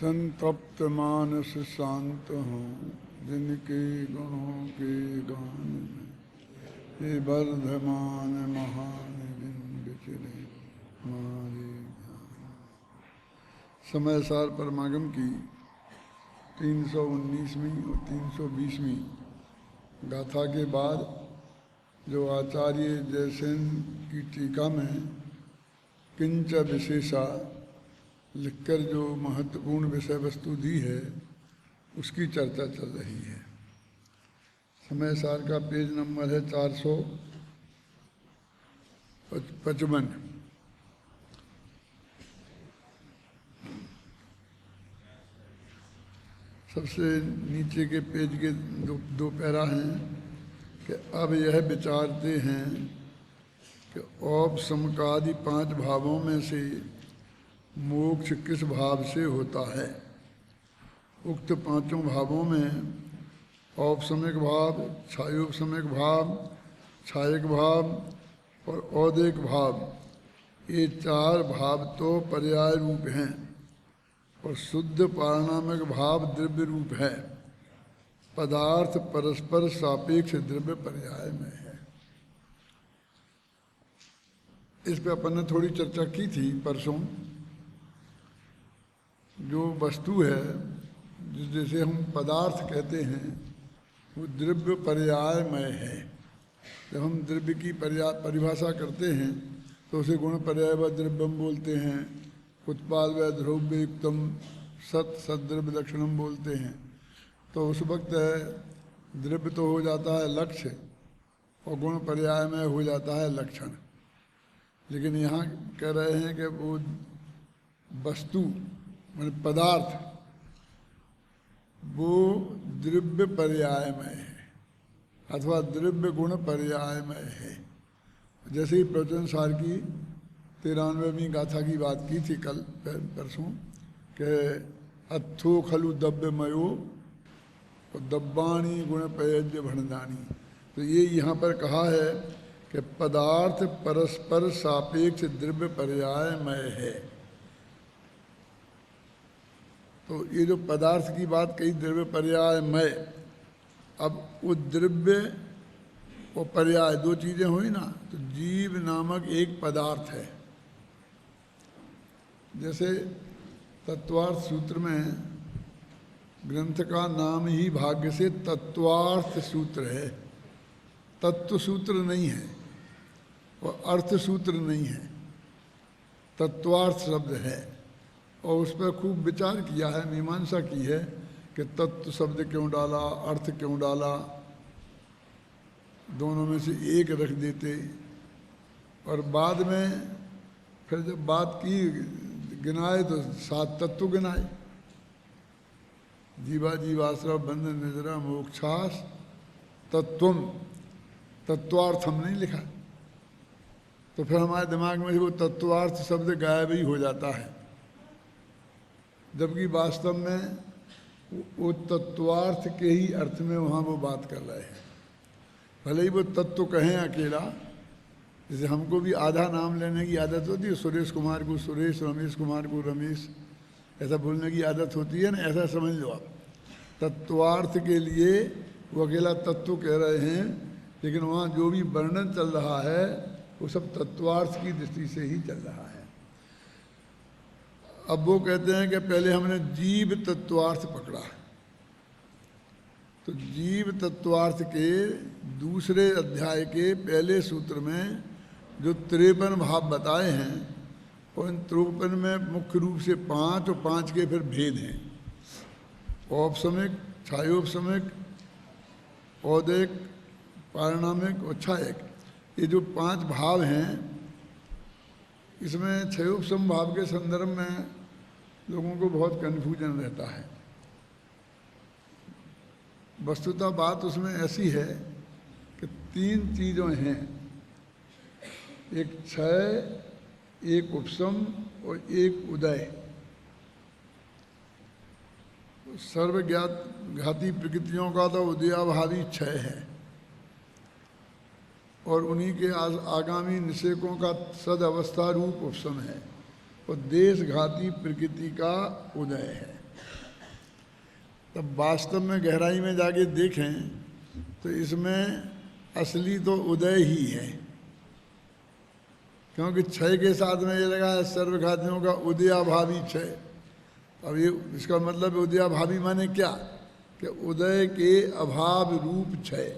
संतप्त मानस शांत हों जिनके गुणों के गान में ये वर्धमान महान दिन बिचरे मारे ज्ञान। समय सार परमागम की 319वीं और 320वीं गाथा के बाद जो आचार्य जयसेन की टीका में किंच विशेषा लिखकर जो महत्वपूर्ण विषय वस्तु दी है उसकी चर्चा चल रही है। समय सार का पेज नंबर है 455। सबसे नीचे के पेज के दो पैरा हैं कि अब यह विचारते हैं कि औपसमकादि 5 भावों में से मोक्ष किस भाव से होता है। उक्त 5 भावों में औपसमिक भाव, छायोपसमिक भाव, छायक भाव और औदिक भाव, ये 4 भाव तो पर्याय रूप हैं और शुद्ध पारणामिक भाव द्रव्य रूप है। पदार्थ परस्पर सापेक्ष द्रव्य पर्याय में है। इस पे अपन ने थोड़ी चर्चा की थी परसों। जो वस्तु है जिसे हम पदार्थ कहते हैं वो द्रव्य पर्यायमय है। जब हम द्रव्य की परिभाषा करते हैं तो उसे गुण पर्याय व द्रव्यम बोलते हैं, उत्पाद व द्रव्य युक्तम सत सद्रव्य लक्षणम बोलते हैं। तो उस वक्त द्रव्य तो हो जाता है लक्ष्य और गुण पर्यायमय हो जाता है लक्षण। लेकिन यहाँ कह रहे हैं कि वो वस्तु माने पदार्थ वो द्रव्य पर्यायमय है अथवा द्रव्य गुण पर्यायमय है। जैसे ही प्रवचन सार की 93वीं गाथा की बात की थी कल परसों कि अथो खलु दब्यमयो और दब्बाणी गुण पयज्य भणदानी। तो ये यहाँ पर कहा है कि पदार्थ परस्पर सापेक्ष द्रव्य पर्यायमय है। तो ये जो पदार्थ की बात कही द्रव्य पर्यायमय, अब वो द्रव्य और पर्याय 2 चीजें हुई ना। तो जीव नामक एक पदार्थ है। जैसे तत्वार्थ सूत्र में ग्रंथ का नाम ही भाग्य से तत्वार्थ सूत्र है। तत्व सूत्र नहीं है और अर्थ सूत्र नहीं है, तत्वार्थ शब्द है। और उस पर खूब विचार किया है, मीमांसा की है कि तत्व शब्द क्यों डाला, अर्थ क्यों डाला, दोनों में से एक रख देते। और बाद में फिर जब बात की गिनाए तो 7 तत्व गिनाए, जीवा जीवाश्रव बंधन निद्रा मोक्षास तत्वम, तत्वार्थ हम नहीं लिखा। तो फिर हमारे दिमाग में वो तत्वार्थ शब्द गायब ही हो जाता है, जबकि वास्तव में वो तत्वार्थ के ही अर्थ में वहाँ वो बात कर रहे हैं। भले ही वो तत्व कहें अकेला, जैसे हमको भी आधा नाम लेने की आदत होती है, सुरेश कुमार को सुरेश, रमेश कुमार को रमेश, ऐसा बोलने की आदत होती है ना। ऐसा समझ लो आप, तत्वार्थ के लिए वो अकेला तत्व कह रहे हैं, लेकिन वहाँ जो भी वर्णन चल रहा है वो सब तत्वार्थ की दृष्टि से ही चल रहा है। अब वो कहते हैं कि पहले हमने जीव तत्वार्थ पकड़ा, तो जीव तत्वार्थ के दूसरे अध्याय के पहले सूत्र में जो 53 भाव बताए हैं, और इन 53 में मुख्य रूप से 5 और 5 के फिर भेद हैं। औपसमिक, छायोपसमिक, औदिक, पारिणामिक और छायक, ये जो 5 भाव हैं, इसमें छयोपसम भाव के संदर्भ में लोगों को बहुत कन्फ्यूजन रहता है। वस्तुतः बात उसमें ऐसी है कि 3 चीज़ें हैं, एक क्षय, एक उपसम और एक उदय। सर्वज्ञात घाती प्रकृतियों का तो उदयाभावी क्षय है और उन्हीं के आगामी निषेकों का सद अवस्था रूप उपसम है, और देश घाती प्रकृति का उदय है। तब वास्तव में गहराई में जाके देखें तो इसमें असली तो उदय ही है, क्योंकि क्षय के साथ में ये लगा है सर्वघातियों का उदयाभावी क्षय। अब ये इसका मतलब उदयाभावी माने क्या कि उदय के अभाव रूप क्षय।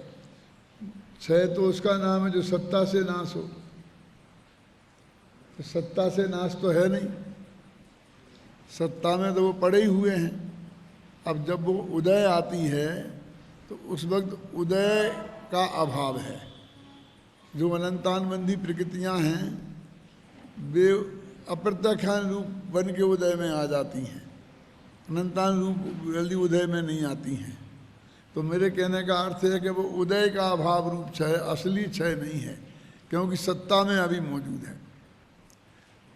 क्षय तो उसका नाम है जो सत्ता से नाश हो, तो सत्ता से नाश तो है नहीं, सत्ता में तो वो पड़े ही हुए हैं। अब जब वो उदय आती है तो उस वक्त उदय का अभाव है। जो अनंतानबंधी प्रकृतियां हैं वे अप्रत्यक्ष रूप बन के उदय में आ जाती हैं, अनंतान रूप जल्दी उदय में नहीं आती हैं। तो मेरे कहने का अर्थ है कि वो उदय का अभाव रूप क्षय, असली क्षय नहीं है, क्योंकि सत्ता में अभी मौजूद है।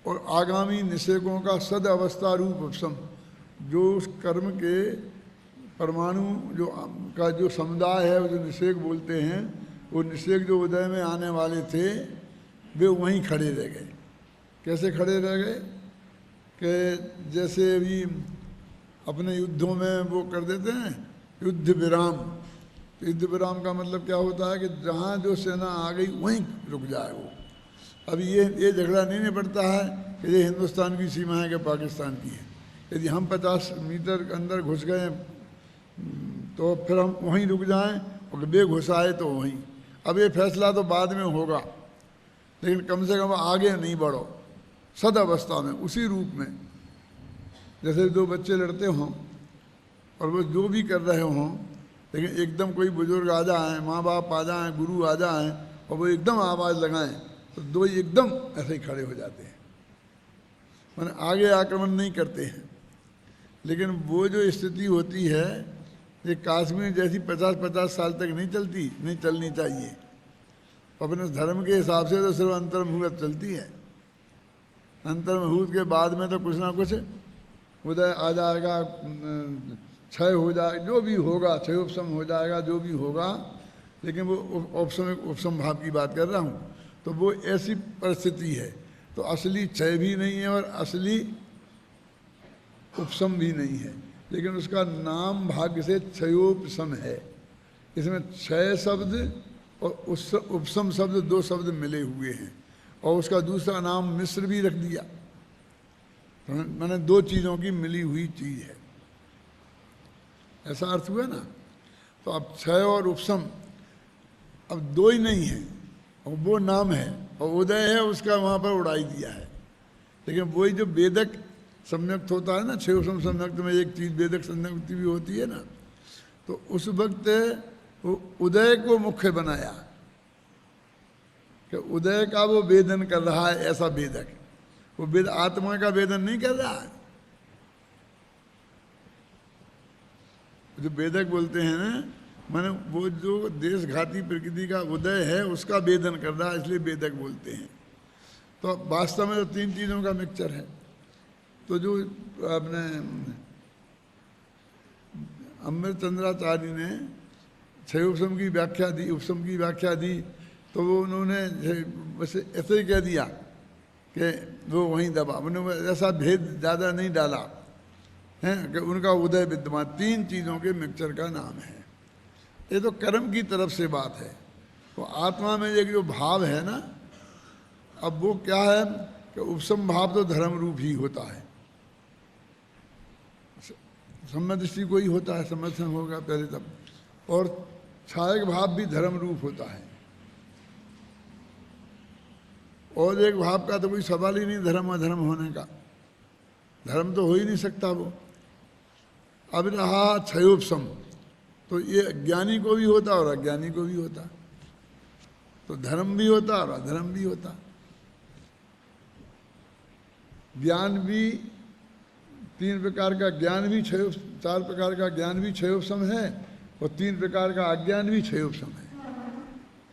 और आगामी निषेकों का सद अवस्था रूप उपशम, जो उस कर्म के परमाणु जो समुदाय है, वो जो निषेक बोलते हैं, वो निषेक जो उदय में आने वाले थे वे वहीं खड़े रह गए। कैसे खड़े रह गए कि जैसे अभी अपने युद्धों में वो कर देते हैं युद्ध विराम। युद्ध विराम का मतलब क्या होता है कि जहाँ जो सेना आ गई वहीं रुक जाए वो। अभी ये झगड़ा नहीं निपटता है कि ये हिंदुस्तान की सीमा है कि पाकिस्तान की है। यदि हम 50 मीटर अंदर घुस गए तो फिर हम वहीं रुक जाएं और वे घुस आए तो वहीं। अब ये फैसला तो बाद में होगा, लेकिन कम से कम आगे नहीं बढ़ो सद अवस्था में, उसी रूप में। जैसे दो बच्चे लड़ते हों और वो जो भी कर रहे हों, लेकिन एकदम कोई बुजुर्ग आ जाए, माँ बाप आ जाएँ, गुरु आ जाएँ और वो एकदम आवाज़ लगाएं तो दो एकदम ऐसे ही खड़े हो जाते हैं, माने आगे आक्रमण नहीं करते हैं। लेकिन वो जो स्थिति होती है ये कश्मीर जैसी 50-50 साल तक नहीं चलती, नहीं चलनी चाहिए। अपने धर्म के हिसाब से तो सिर्फ अंतर्मुहूर्त चलती है। अंतर्मुहूर्त के बाद में तो कुछ ना कुछ उदय आ जाएगा, क्षय हो जाएगा, जो भी होगा, क्षय उपशम हो जाएगा, जो भी होगा। लेकिन वो उपशम भाव की बात कर रहा हूँ। तो वो ऐसी परिस्थिति है, तो असली क्षय भी नहीं है और असली उपशम भी नहीं है, लेकिन उसका नाम भाग्य से क्षयोपशम है। इसमें क्षय शब्द और उपशम शब्द दो शब्द मिले हुए हैं, और उसका दूसरा नाम मिश्र भी रख दिया। मैंने दो चीज़ों की मिली हुई चीज़ है, ऐसा अर्थ हुआ ना। तो अब क्षय और उपशम अब दो ही नहीं है, और वो नाम है, और उदय है उसका वहाँ पर उड़ाई दिया है। लेकिन वही जो वेदक सम्यक्त होता है ना, क्षय उपशम सम्यक्त में एक चीज़ वेदक सम्यक्ति भी होती है ना, तो उस वक्त वो उदय को मुख्य बनाया कि उदय का वो वेदन कर रहा है। ऐसा वेदक, वो वेद आत्मा का वेदन नहीं कर रहा है। जो वेदक बोलते हैं ना, माने वो जो देशघाती प्रकृति का उदय है उसका वेदन कर रहा है, इसलिए वेदक बोलते हैं। तो वास्तव में तो तीन चीज़ों का मिक्सचर है। तो जो अपने अमृतचंद्राचार्य ने क्षय उपशम की व्याख्या दी, उपशम की व्याख्या दी, तो वो उन्होंने वैसे ऐसे ही कह दिया कि वो वहीं दबा, उन्होंने ऐसा भेद ज़्यादा नहीं डाला है कि उनका उदय विद्यमान तीन चीज़ों के मिक्सचर का नाम है। ये तो कर्म की तरफ से बात है। तो आत्मा में एक जो भाव है ना, अब वो क्या है कि उपशम भाव तो धर्म रूप ही होता है, सम्यदृष्टि को ही होता है, समर्थन होगा पहले तब। और छायक भाव भी धर्म रूप होता है, और एक भाव का तो कोई सवाल ही नहीं धर्म अधर्म होने का, धर्म तो हो ही नहीं सकता वो। अब रहा क्षयोपशम, तो ये ज्ञानी को भी होता और अज्ञानी को भी होता, तो धर्म भी होता और अधर्म भी होता। ज्ञान भी तीन प्रकार का, ज्ञान भी चार प्रकार का ज्ञान भी क्षयोपशम है, और तीन प्रकार का अज्ञान भी क्षयोपशम है।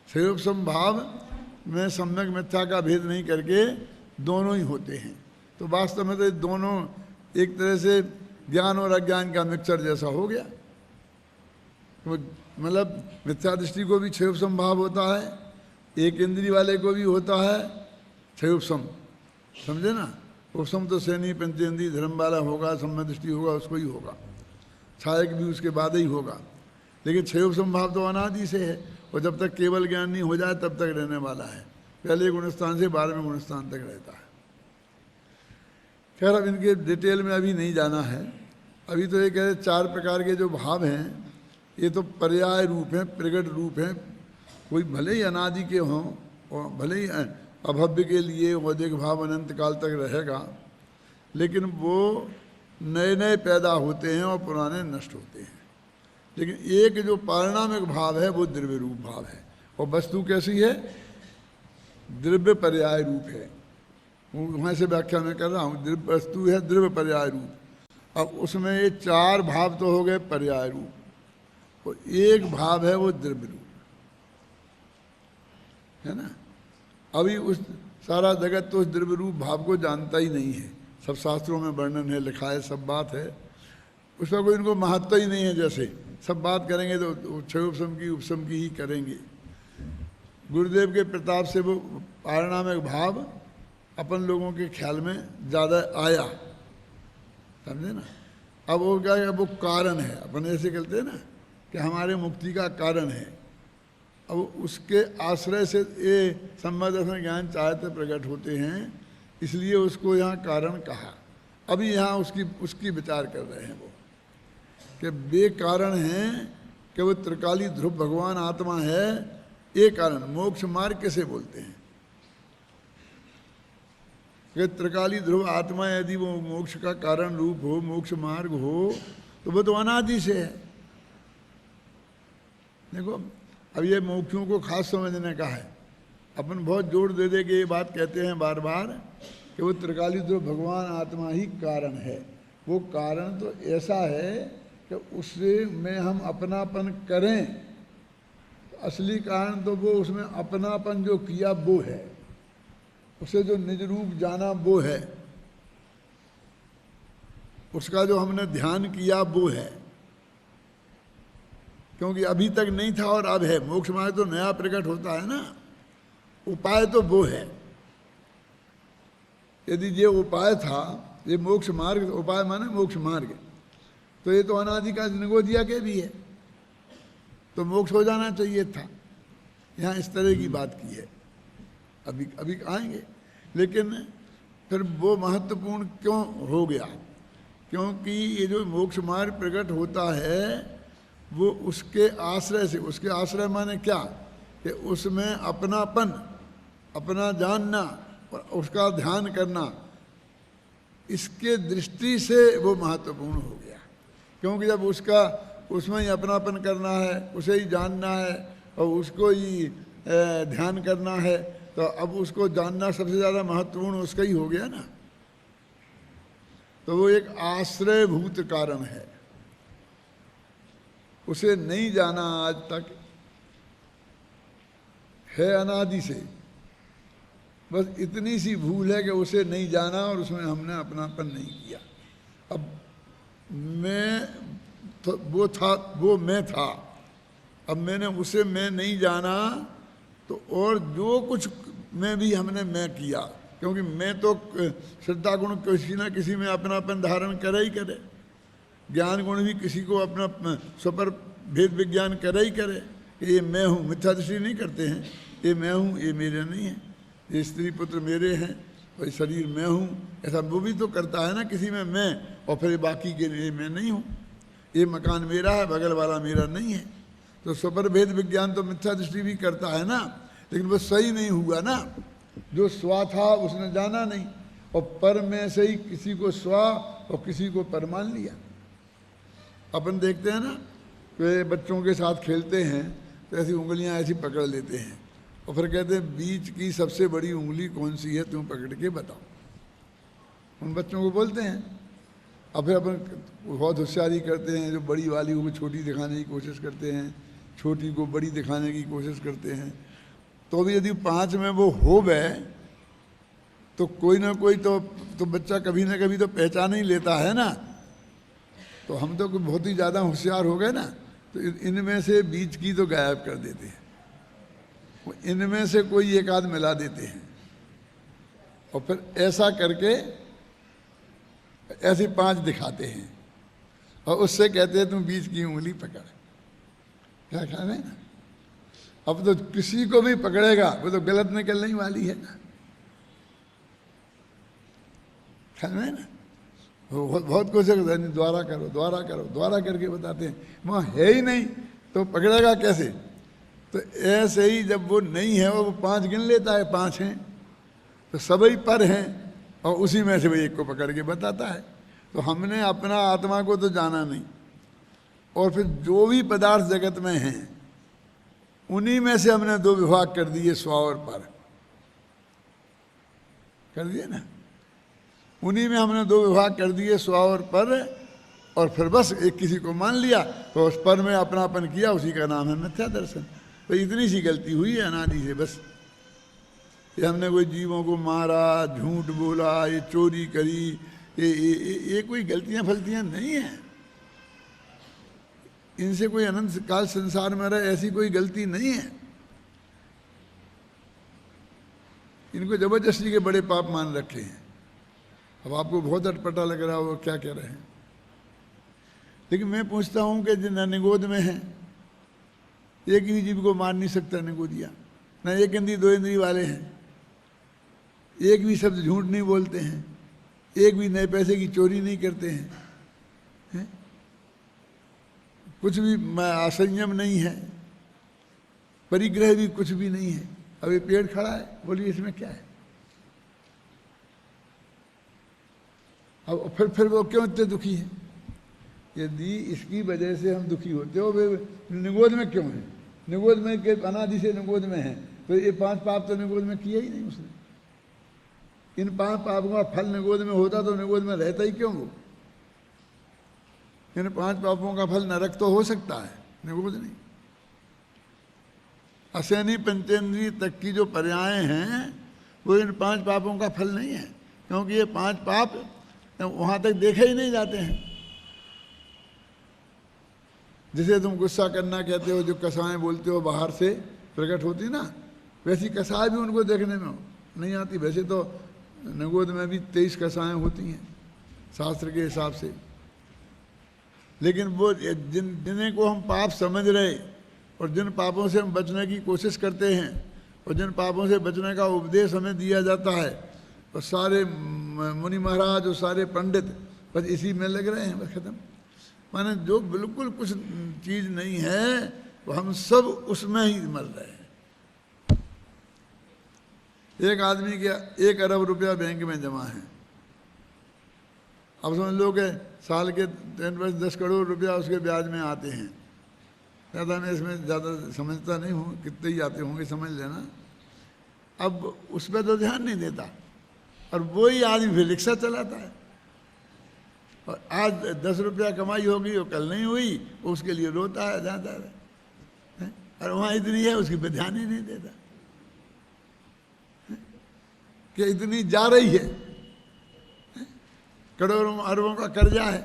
क्षयोपशम भाव में सम्यक मिथ्या का भेद नहीं करके दोनों ही होते हैं। तो वास्तव में तो दोनों एक तरह से ज्ञान और अज्ञान का मिक्सचर जैसा हो गया। तो मतलब मिथ्या दृष्टि को भी क्षयोपशम भाव होता है, एक इंद्री वाले को भी होता है क्षयोपशम, समझे ना। उपशम तो सैनी पंचेंद्री धर्म वाला होगा, सम्य दृष्टि होगा, उसको ही होगा। सहायक भी उसके बाद ही होगा। लेकिन क्षय उपशम भाव तो अनादि से है, और जब तक केवल ज्ञान नहीं हो जाए तब तक रहने वाला है। पहले गुणस्थान से 12वें गुणस्थान तक रहता है। खैर अब इनके डिटेल में अभी नहीं जाना है। अभी तो ये कह रहे 4 प्रकार के जो भाव हैं ये तो पर्याय रूप हैं, प्रगट रूप हैं। कोई भले ही अनादि के हों और भले ही अभव्य के लिए वैदिक भाव अनंत काल तक रहेगा, लेकिन वो नए नए पैदा होते हैं और पुराने नष्ट होते हैं। लेकिन एक जो पारिणामिक भाव है वो द्रव्य रूप भाव है। और वस्तु कैसी है? द्रव्य पर्याय रूप है। वहाँ से व्याख्या मैं कर रहा हूँ, द्रव्य वस्तु है द्रव्य पर्याय रूप। अब उसमें ये 4 भाव तो हो गए पर्याय रूप, और एक भाव है वो द्रव्य रूप, है ना। अभी उस सारा जगत तो उस द्रव्य रूप भाव को जानता ही नहीं है। सब शास्त्रों में वर्णन है, लिखा है, सब बात है, उसका कोई इनको महत्व ही नहीं है। जैसे सब बात करेंगे तो क्षय उपशम की उपशम की ही करेंगे। गुरुदेव के प्रताप से वो पारिणामिक भाव अपन लोगों के ख्याल में ज़्यादा आया, समझे ना। अब वो क्या है, वो कारण है। अपन ऐसे कहते हैं ना कि हमारे मुक्ति का कारण है। अब उसके आश्रय से ये संबंध ज्ञान चाहते प्रकट होते हैं, इसलिए उसको यहाँ कारण कहा। अभी यहाँ उसकी विचार कर रहे हैं वो कि वे कारण हैं कि वो त्रिकाली ध्रुव भगवान आत्मा है। ये कारण मोक्ष मार्ग कैसे बोलते हैं कि त्रिकाली ध्रुव आत्मा यदि वो मोक्ष का कारण रूप हो, मोक्ष मार्ग हो, तो वो तो अनादि से है। देखो अब ये मोक्षों को खास समझने का है। अपन बहुत जोर दे दे के ये बात कहते हैं बार बार कि वो त्रिकाली ध्रुव भगवान आत्मा ही कारण है। वो कारण तो ऐसा है कि उससे में हम अपनापन करें, असली कारण तो वो उसमें अपनापन जो किया वो है, उसे जो निज रूप जाना वो है, उसका जो हमने ध्यान किया वो है। क्योंकि अभी तक नहीं था और अब है। मोक्ष मार्ग तो नया प्रकट होता है ना, उपाय तो वो है। यदि ये उपाय था, ये मोक्ष मार्ग, उपाय माने मोक्ष मार्ग, तो ये तो अनादि का निगोदिया के भी है, तो मोक्ष हो जाना चाहिए था। यहाँ इस तरह की बात की है। अभी अभी आएंगे। लेकिन फिर वो महत्वपूर्ण क्यों हो गया? क्योंकि ये जो मोक्ष मार्ग प्रकट होता है वो उसके आश्रय से, उसके आश्रय माने क्या कि उसमें अपनापन, अपना जानना और उसका ध्यान करना, इसके दृष्टि से वो महत्वपूर्ण हो गया। क्योंकि जब उसका उसमें ही अपनापन करना है, उसे ही जानना है और उसको ही ध्यान करना है, तो अब उसको जानना सबसे ज़्यादा महत्वपूर्ण उसका ही हो गया ना। तो वो एक आश्रयभूत कारण है। उसे नहीं जाना आज तक है अनादि से। बस इतनी सी भूल है कि उसे नहीं जाना और उसमें हमने अपनापन नहीं किया। अब मैं तो वो था, वो मैं था, अब मैंने उसे मैं नहीं जाना, तो और जो कुछ में भी हमने मैं किया। क्योंकि मैं तो श्रद्धा गुण किसी ना किसी में अपनापन धारण करे ही करे, ज्ञान गुण भी किसी को अपना स्वपर भेद विज्ञान करे ही करे कि ये मैं हूँ। मिथ्या दृष्टि नहीं करते हैं, ये मैं हूँ, ये मेरे नहीं है, ये स्त्री पुत्र मेरे हैं और शरीर मैं हूँ, ऐसा वो भी तो करता है ना किसी में मैं, और फिर बाकी के लिए मैं नहीं हूँ। ये मकान मेरा है, बगल वाला मेरा नहीं है। तो स्वपर भेद विज्ञान तो मिथ्या दृष्टि भी करता है ना, लेकिन वो सही नहीं हुआ ना। जो स्वा था उसने जाना नहीं, और पर में से ही किसी को स्वा और किसी को पर मान लिया। अपन देखते हैं ना कि बच्चों के साथ खेलते हैं तो ऐसी उंगलियां ऐसी पकड़ लेते हैं और फिर कहते हैं बीच की सबसे बड़ी उंगली कौन सी है, तुम पकड़ के बताओ। उन बच्चों को बोलते हैं। अब फिर अपन बहुत होशियारी करते हैं, जो बड़ी वाली को छोटी दिखाने की कोशिश करते हैं, छोटी को बड़ी दिखाने की कोशिश करते हैं। तो भी यदि 5 में वो हो गए तो कोई ना कोई तो बच्चा कभी ना कभी तो पहचान ही लेता है ना। तो हम तो बहुत ही ज़्यादा होशियार हो गए ना, तो इनमें से बीच की तो गायब कर देते हैं, इनमें से कोई एक आध मिला देते हैं और फिर ऐसा करके ऐसे 5 दिखाते हैं। और उससे कहते हैं तुम बीच की उंगली पकड़। क्या ख्याल है ना? अब तो किसी को भी पकड़ेगा वो तो गलत निकलने ही वाली है ना। ख्याल है ना? वो बहुत कोशिश करते हैं, द्वारा करो द्वारा करो, द्वारा करके बताते हैं, वहाँ है ही नहीं तो पकड़ेगा कैसे? तो ऐसे ही जब वो नहीं है वो 5 गिन लेता है, 5 हैं तो सभी पर हैं और उसी में से वो एक को पकड़ के बताता है। तो हमने अपना आत्मा को तो जाना नहीं, और फिर जो भी पदार्थ जगत में हैं उन्हीं में से हमने 2 विभाग कर दिए, स्व और पर कर दिए ना। उन्हीं में हमने 2 विभाग कर दिए, स्व और पर, और फिर बस एक किसी को मान लिया तो उस पर में अपनापन किया, उसी का नाम है मिथ्या दर्शन। तो इतनी सी गलती हुई है अनादि से बस। ये हमने कोई जीवों को मारा, झूठ बोला, ये चोरी करी, ये कोई गलतियां फलतियां नहीं है। इनसे कोई अनंत काल संसार में रहे ऐसी कोई गलती नहीं है। इनको जबरदस्ती के बड़े पाप मान रखे हैं। अब आपको बहुत अटपटा लग रहा हो क्या कह रहे हैं, लेकिन मैं पूछता हूं कि जिन निगोद में है, एक भी जीव को मार नहीं सकता निगोदिया, ना एक इंद्री 2 इंद्री वाले हैं, एक भी शब्द झूठ नहीं बोलते हैं, एक भी नए पैसे की चोरी नहीं करते हैं, कुछ भी असंयम नहीं है, परिग्रह भी कुछ भी नहीं है। अब ये पेड़ खड़ा है, बोलिए इसमें क्या है? अब फिर वो क्यों इतने दुखी है? यदि इसकी वजह से हम दुखी होते हो, वे निगोद में क्यों है? निगोद में के अनादि से निगोद में है, तो ये 5 पाप तो निगोद में किया ही नहीं उसने। इन 5 पापों का फल निगोद में होता तो निगोद में रहता ही क्यों वो? इन 5 पापों का फल नरक तो हो सकता है, निगोद नहीं। असैनी पंचेंद्रिय तक की जो पर्याय हैं वो इन 5 पापों का फल नहीं है, क्योंकि ये 5 पाप वहां तक देखे ही नहीं जाते हैं। जिसे तुम गुस्सा करना कहते हो, जो कसाएं बोलते हो बाहर से प्रकट होती ना, वैसी कसाएं भी उनको देखने में नहीं आती। वैसे तो निगोद में भी 23 कसाएं होती हैं शास्त्र के हिसाब से, लेकिन वो जिन्हें को हम पाप समझ रहे और जिन पापों से हम बचने की कोशिश करते हैं और जिन पापों से बचने का उपदेश हमें दिया जाता है, और सारे मुनि महाराज और सारे पंडित बस इसी में लग रहे हैं, बस खत्म। माने जो बिल्कुल कुछ चीज नहीं है वो हम सब उसमें ही मर रहे हैं। एक आदमी के 1 अरब रुपया बैंक में जमा है। अब समझ लो कि साल के 10 करोड़ रुपया उसके ब्याज में आते हैं। ज़्यादा मैं इसमें ज़्यादा समझता नहीं हूँ, कितने ही आते होंगे समझ लेना। अब उस पर तो ध्यान नहीं देता, और वही आदमी फिर रिक्शा चलाता है, और आज 10 रुपया कमाई होगी और कल नहीं हुई, उसके लिए रोता है, जाता है, और वहाँ इतनी है उसकी पे ध्यान ही नहीं देता कि इतनी जा रही है, करोड़ों अरबों का कर्जा है,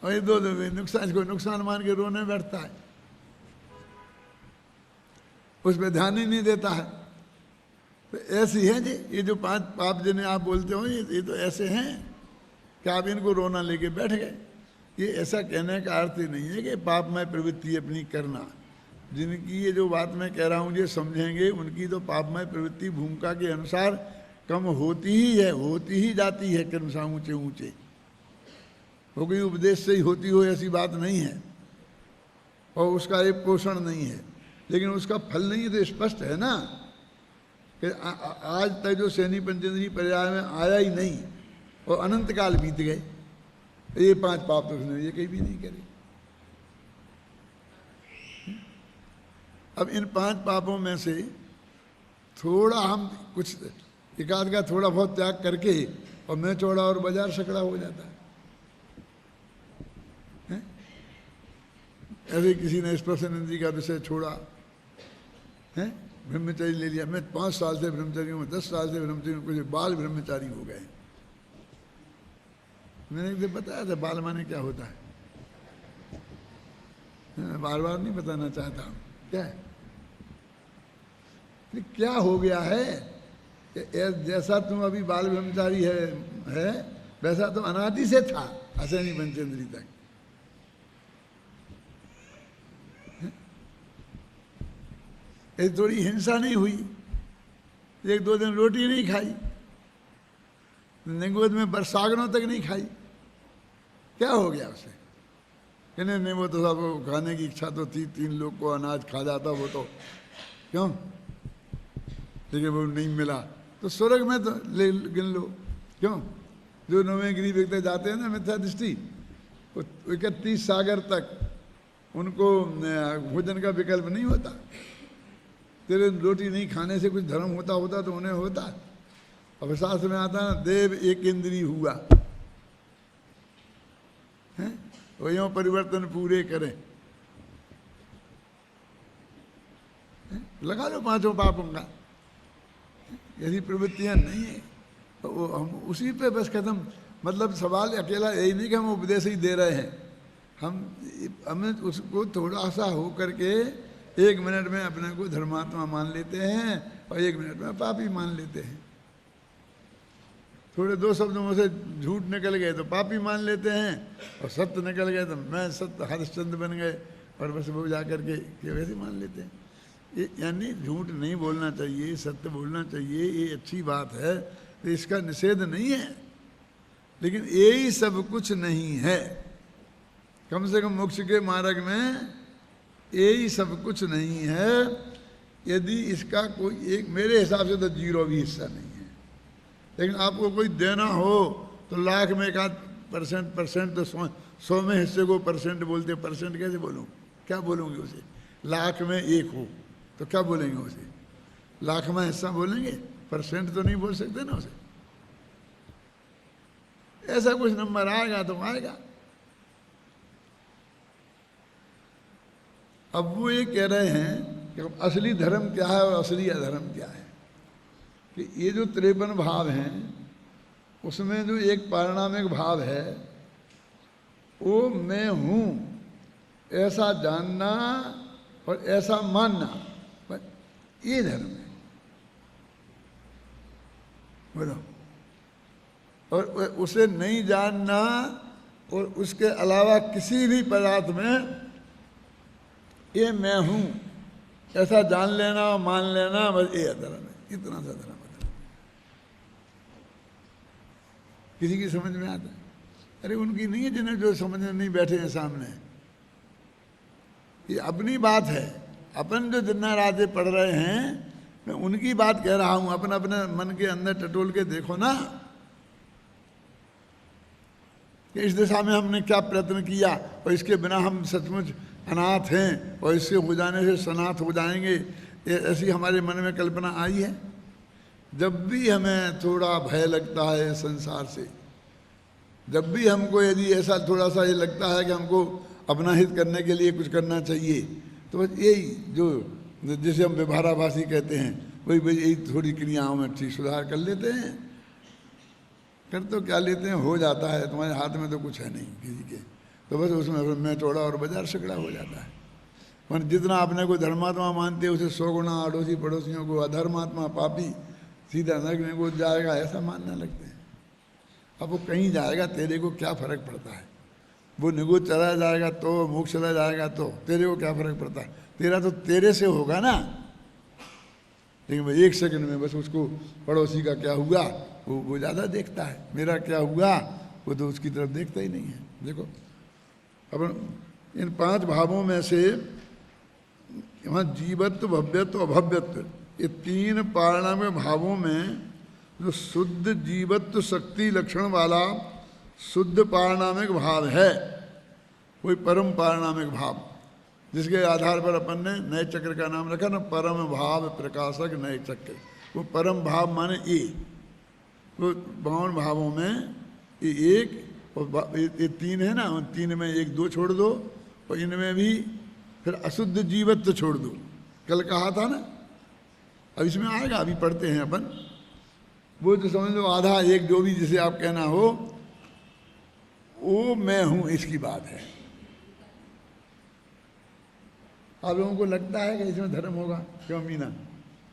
और ये 2 नुकसान, इसको नुकसान मान के रोने बैठता है, उस पर ध्यान ही नहीं देता है। तो ऐसी है जी ये जो 5 पाप जिन्हें आप बोलते हो, ये तो ऐसे हैं कि आप इनको रोना लेके बैठ गए। ये ऐसा कहने का अर्थ ही नहीं है कि पापमय प्रवृत्ति अपनी करना। जिनकी ये जो बात मैं कह रहा हूँ ये समझेंगे, उनकी तो पापमय प्रवृत्ति भूमिका के अनुसार कम होती ही है, होती ही जाती है क्रमशः ऊंचे ऊंचे। वो कोई उपदेश से ही होती हो ऐसी बात नहीं है, और उसका एक पोषण नहीं है, लेकिन उसका फल नहीं है तो स्पष्ट है ना कि आज तक जो सैनी पंचेंद्रीय पर्याय में आया ही नहीं और अनंत काल बीत गए, ये 5 पाप तो उसने ये कहीं भी नहीं करे। अब इन 5 पापों में से थोड़ा हम कुछ एकाध का थोड़ा बहुत त्याग करके, और मैं चौड़ा और बाजार सकड़ा हो जाता है। ऐसे किसी ने स्पर्शन इंद्रिय का विषय छोड़ा है, ब्रह्मचर्य ले लिया। मैं 5 साल से ब्रह्मचर्य हूँ, 10 साल से ब्रह्मचर्य हूँ, कुछ बाल ब्रह्मचारी हो गए। मैंने एक दिन बताया था बाल माने क्या होता है, मैं बार बार नहीं बताना चाहता हूँ क्या है। क्या हो गया है कि जैसा तुम अभी बाल ब्रह्मचारी है वैसा तो अनादि से था, असैनी पंचेंद्री तक। ये थोड़ी हिंसा नहीं हुई, एक दो दिन रोटी नहीं खाई, निगोद में बरसागरों तक नहीं खाई, क्या हो गया उसे? कहने नहीं वो तो सब खाने की इच्छा तो थी, 3 लोग को अनाज खा जाता वो तो, क्यों? लेकिन वो नहीं मिला तो स्वर्ग में तो ले गिन लो, क्यों? जो 9वें गिरी व्यक्ति जाते हैं ना मिथ्या दृष्टि, 31 सागर तक उनको भोजन का विकल्प नहीं होता। तेरे रोटी नहीं खाने से कुछ धर्म होता होता तो उन्हें होता। अब शास्त्र में आता ना देव एक इंद्री हुआ है, वही परिवर्तन पूरे करें। लगा लो 5 पापों का, यदि प्रवृत्तियां नहीं है तो वो हम उसी पे बस खत्म। मतलब सवाल अकेला यही नहीं कि हम उपदेश ही दे रहे हैं, हमें उसको थोड़ा सा हो करके 1 मिनट में अपने को धर्मात्मा मान लेते हैं और 1 मिनट में पापी मान लेते हैं। थोड़े 2 शब्दों से झूठ निकल गए तो पापी मान लेते हैं, और सत्य निकल गए तो मैं सत्य हरिश्चंद्र बन गए, और बस वो जा करके वैसे मान लेते हैं। ये यानी झूठ नहीं बोलना चाहिए, सत्य बोलना चाहिए, ये अच्छी बात है, तो इसका निषेध नहीं है, लेकिन यही सब कुछ नहीं है। कम से कम मोक्ष के मार्ग में यही सब कुछ नहीं है। यदि इसका कोई एक, मेरे हिसाब से तो 0 भी हिस्सा नहीं है, लेकिन आपको कोई देना हो तो लाख में 1% तो 100 में हिस्से को परसेंट बोलते, परसेंट कैसे बोलूँ, क्या बोलूँगे उसे? लाख में 1 हो तो क्या बोलेंगे उसे? लाख में हिस्सा बोलेंगे, परसेंट तो नहीं बोल सकते ना उसे। ऐसा कुछ नंबर आएगा तो आएगा। अब वो ये कह रहे हैं कि असली धर्म क्या है और असली अधर्म क्या है, कि ये जो 53 भाव हैं उसमें जो एक पारिणामिक भाव है वो मैं हूँ ऐसा जानना और ऐसा मानना, ये धर्म है। बोलो, और उसे नहीं जानना और उसके अलावा किसी भी पदार्थ में ये मैं हूँ ऐसा जान लेना और मान लेना, बस ये धर्म है। इतना सा धर्म है। किसी की समझ में आता है? अरे उनकी नहीं है, जिन्हें जो समझने नहीं बैठे हैं सामने। ये अपनी बात है, अपन जो जितना राजे पढ़ रहे हैं, मैं उनकी बात कह रहा हूँ। अपने अपने मन के अंदर टटोल के देखो ना कि इस दिशा में हमने क्या प्रयत्न किया और इसके बिना हम सचमुच अनाथ हैं और इससे हो जाने से सनाथ हो जाएंगे, ऐसी हमारे मन में कल्पना आई है। जब भी हमें थोड़ा भय लगता है संसार से, जब भी हमको यदि ऐसा थोड़ा सा ये लगता है कि हमको अपना हित करने के लिए कुछ करना चाहिए, तो बस यही जो जिसे हम व्यवहाराभासी कहते हैं, वही यही थोड़ी क्रियाओं में ठीक सुधार कर लेते हैं। कर तो क्या लेते हैं, हो जाता है, तुम्हारे हाथ में तो कुछ है नहीं किसी के, तो बस उसमें मैं थोड़ा और बाजार सगड़ा हो जाता है। पर जितना अपने को धर्मात्मा मानते हैं उसे 100 गुना अड़ोसी पड़ोसियों को अधर्मात्मा पापी सीधा नरक में वो जाएगा ऐसा मानने लगते हैं। अब वो कहीं जाएगा, तेरे को क्या फर्क पड़ता है? वो निगोद चला जाएगा तो, मोक्ष चला जाएगा तो, तेरे को क्या फर्क पड़ता है? तेरा तो तेरे से होगा ना। लेकिन भाई 1 सेकंड में बस उसको पड़ोसी का क्या हुआ वो ज़्यादा देखता है, मेरा क्या हुआ वो तो उसकी तरफ देखता ही नहीं है। देखो अपन इन 5 भावों में से यहाँ जीवत्व, भव्यत्व, अभव्यत्व, ये 3 पारिणामिक भावों में जो शुद्ध जीवत्व शक्ति लक्षण वाला शुद्ध पारिणामिक भाव है, वही परम पारिणामिक भाव, जिसके आधार पर अपन ने नए चक्र का नाम रखा ना, परम भाव प्रकाशक नए चक्र। वो परम भाव माने ये, वो 52 भावों में ये 1 और ये 3 है ना, उन 3 में 1 2 छोड़ दो, और इनमें भी फिर अशुद्ध जीवत्व छोड़ दो। कल कहा था ना, अब इसमें आएगा, अभी पढ़ते हैं अपन। वो जो समझ लो आधा 1 जो भी जिसे आप कहना हो, वो मैं हूँ, इसकी बात है। आप लोगों को लगता है कि इसमें धर्म होगा? क्यों मीना,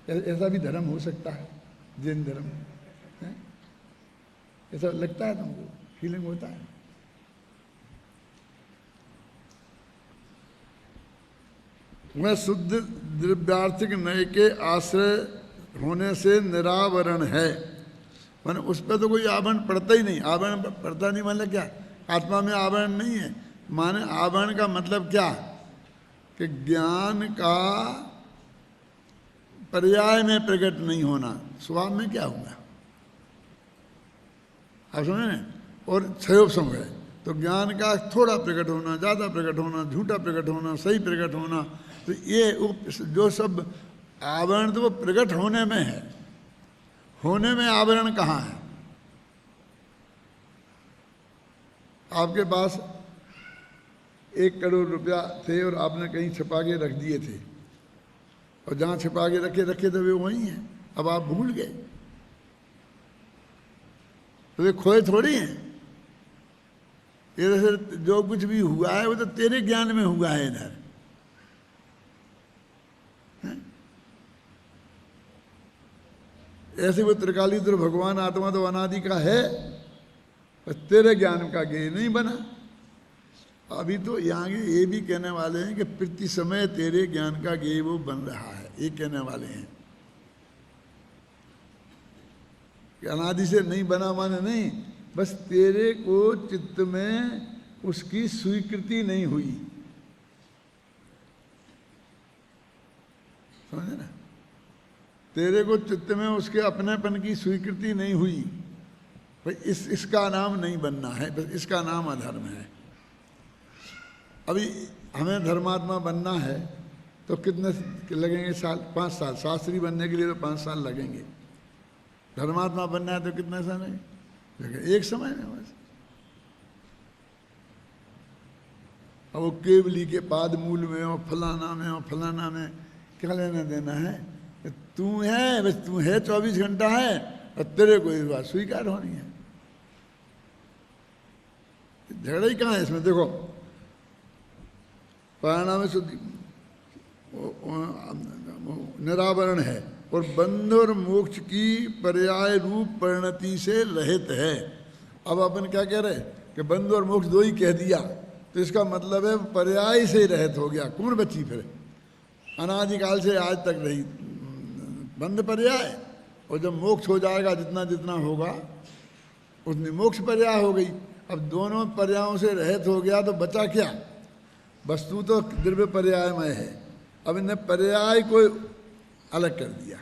ऐसा भी धर्म हो सकता है, जैन धर्म है? ऐसा लगता है तुमको? फीलिंग होता है? वह शुद्ध द्रव्यार्थिक नय के आश्रय होने से निरावरण है, माने उस पर तो कोई आवरण पड़ता ही नहीं। आवरण पड़ता नहीं मतलब क्या? आत्मा में आवरण नहीं है। माने आवरण का मतलब क्या कि ज्ञान का पर्याय में प्रकट नहीं होना। स्वभाव में क्या होगा आप समझे ना? और क्षयोपम है तो ज्ञान का थोड़ा प्रकट होना, ज़्यादा प्रकट होना, झूठा प्रकट होना, सही प्रकट होना। तो ये जो सब आवरण तो वो प्रकट होने में है, होने में आवरण कहाँ है? आपके पास 1 करोड़ रुपया थे और आपने कहीं छिपा के रख दिए थे, और जहाँ छिपा के रखे थे वे वहीं हैं, अब आप भूल गए तो वे खोए थोड़ी हैं। इधर से जो कुछ भी हुआ है वो तो तेरे ज्ञान में हुआ है इधर। ऐसे वो त्रिकालीतर भगवान आत्मा तो अनादि का है, पर तेरे ज्ञान का ज्ञेय नहीं बना। अभी तो यहाँ ये भी कहने वाले हैं कि प्रति समय तेरे ज्ञान का ज्ञेय वो बन रहा है, ये कहने वाले हैं कि अनादि से नहीं बना माने नहीं, बस तेरे को चित्त में उसकी स्वीकृति नहीं हुई। समझे ना? तेरे को चित्त में उसके अपनेपन की स्वीकृति नहीं हुई, भाई इसका नाम नहीं बनना है, बस इसका नाम अधर्म है। अभी हमें धर्मात्मा बनना है तो कितने लगेंगे साल? 5 साल। शास्त्री बनने के लिए तो 5 साल लगेंगे। धर्मात्मा बनना है तो कितने साल लगेंगे? एक समय में बस। अब वो केवली के पाद मूल में और फलाना में और फलाना में क्या लेना देना है? तू है, बस तू है, 24 घंटा है, और तेरे को इस बात स्वीकार होनी है। झगड़ा ही कहाँ है इसमें? देखो परिणाम शुद्धि निरावरण है और बंध और मोक्ष की पर्याय रूप परिणति से रहित है। अब अपन क्या कह रहे कि बंध और मोक्ष दो ही कह दिया, तो इसका मतलब है पर्याय से रहित हो गया। कौन बची फिर? अनादिकाल से आज तक रही बंध पर्याय, और जब मोक्ष हो जाएगा जितना जितना होगा उतनी मोक्ष पर्याय हो गई। अब दोनों पर्यायों से रहित हो गया तो बचा क्या? वस्तु तो द्रव्य पर्यायमय है, अब इन्हें पर्याय को अलग कर दिया।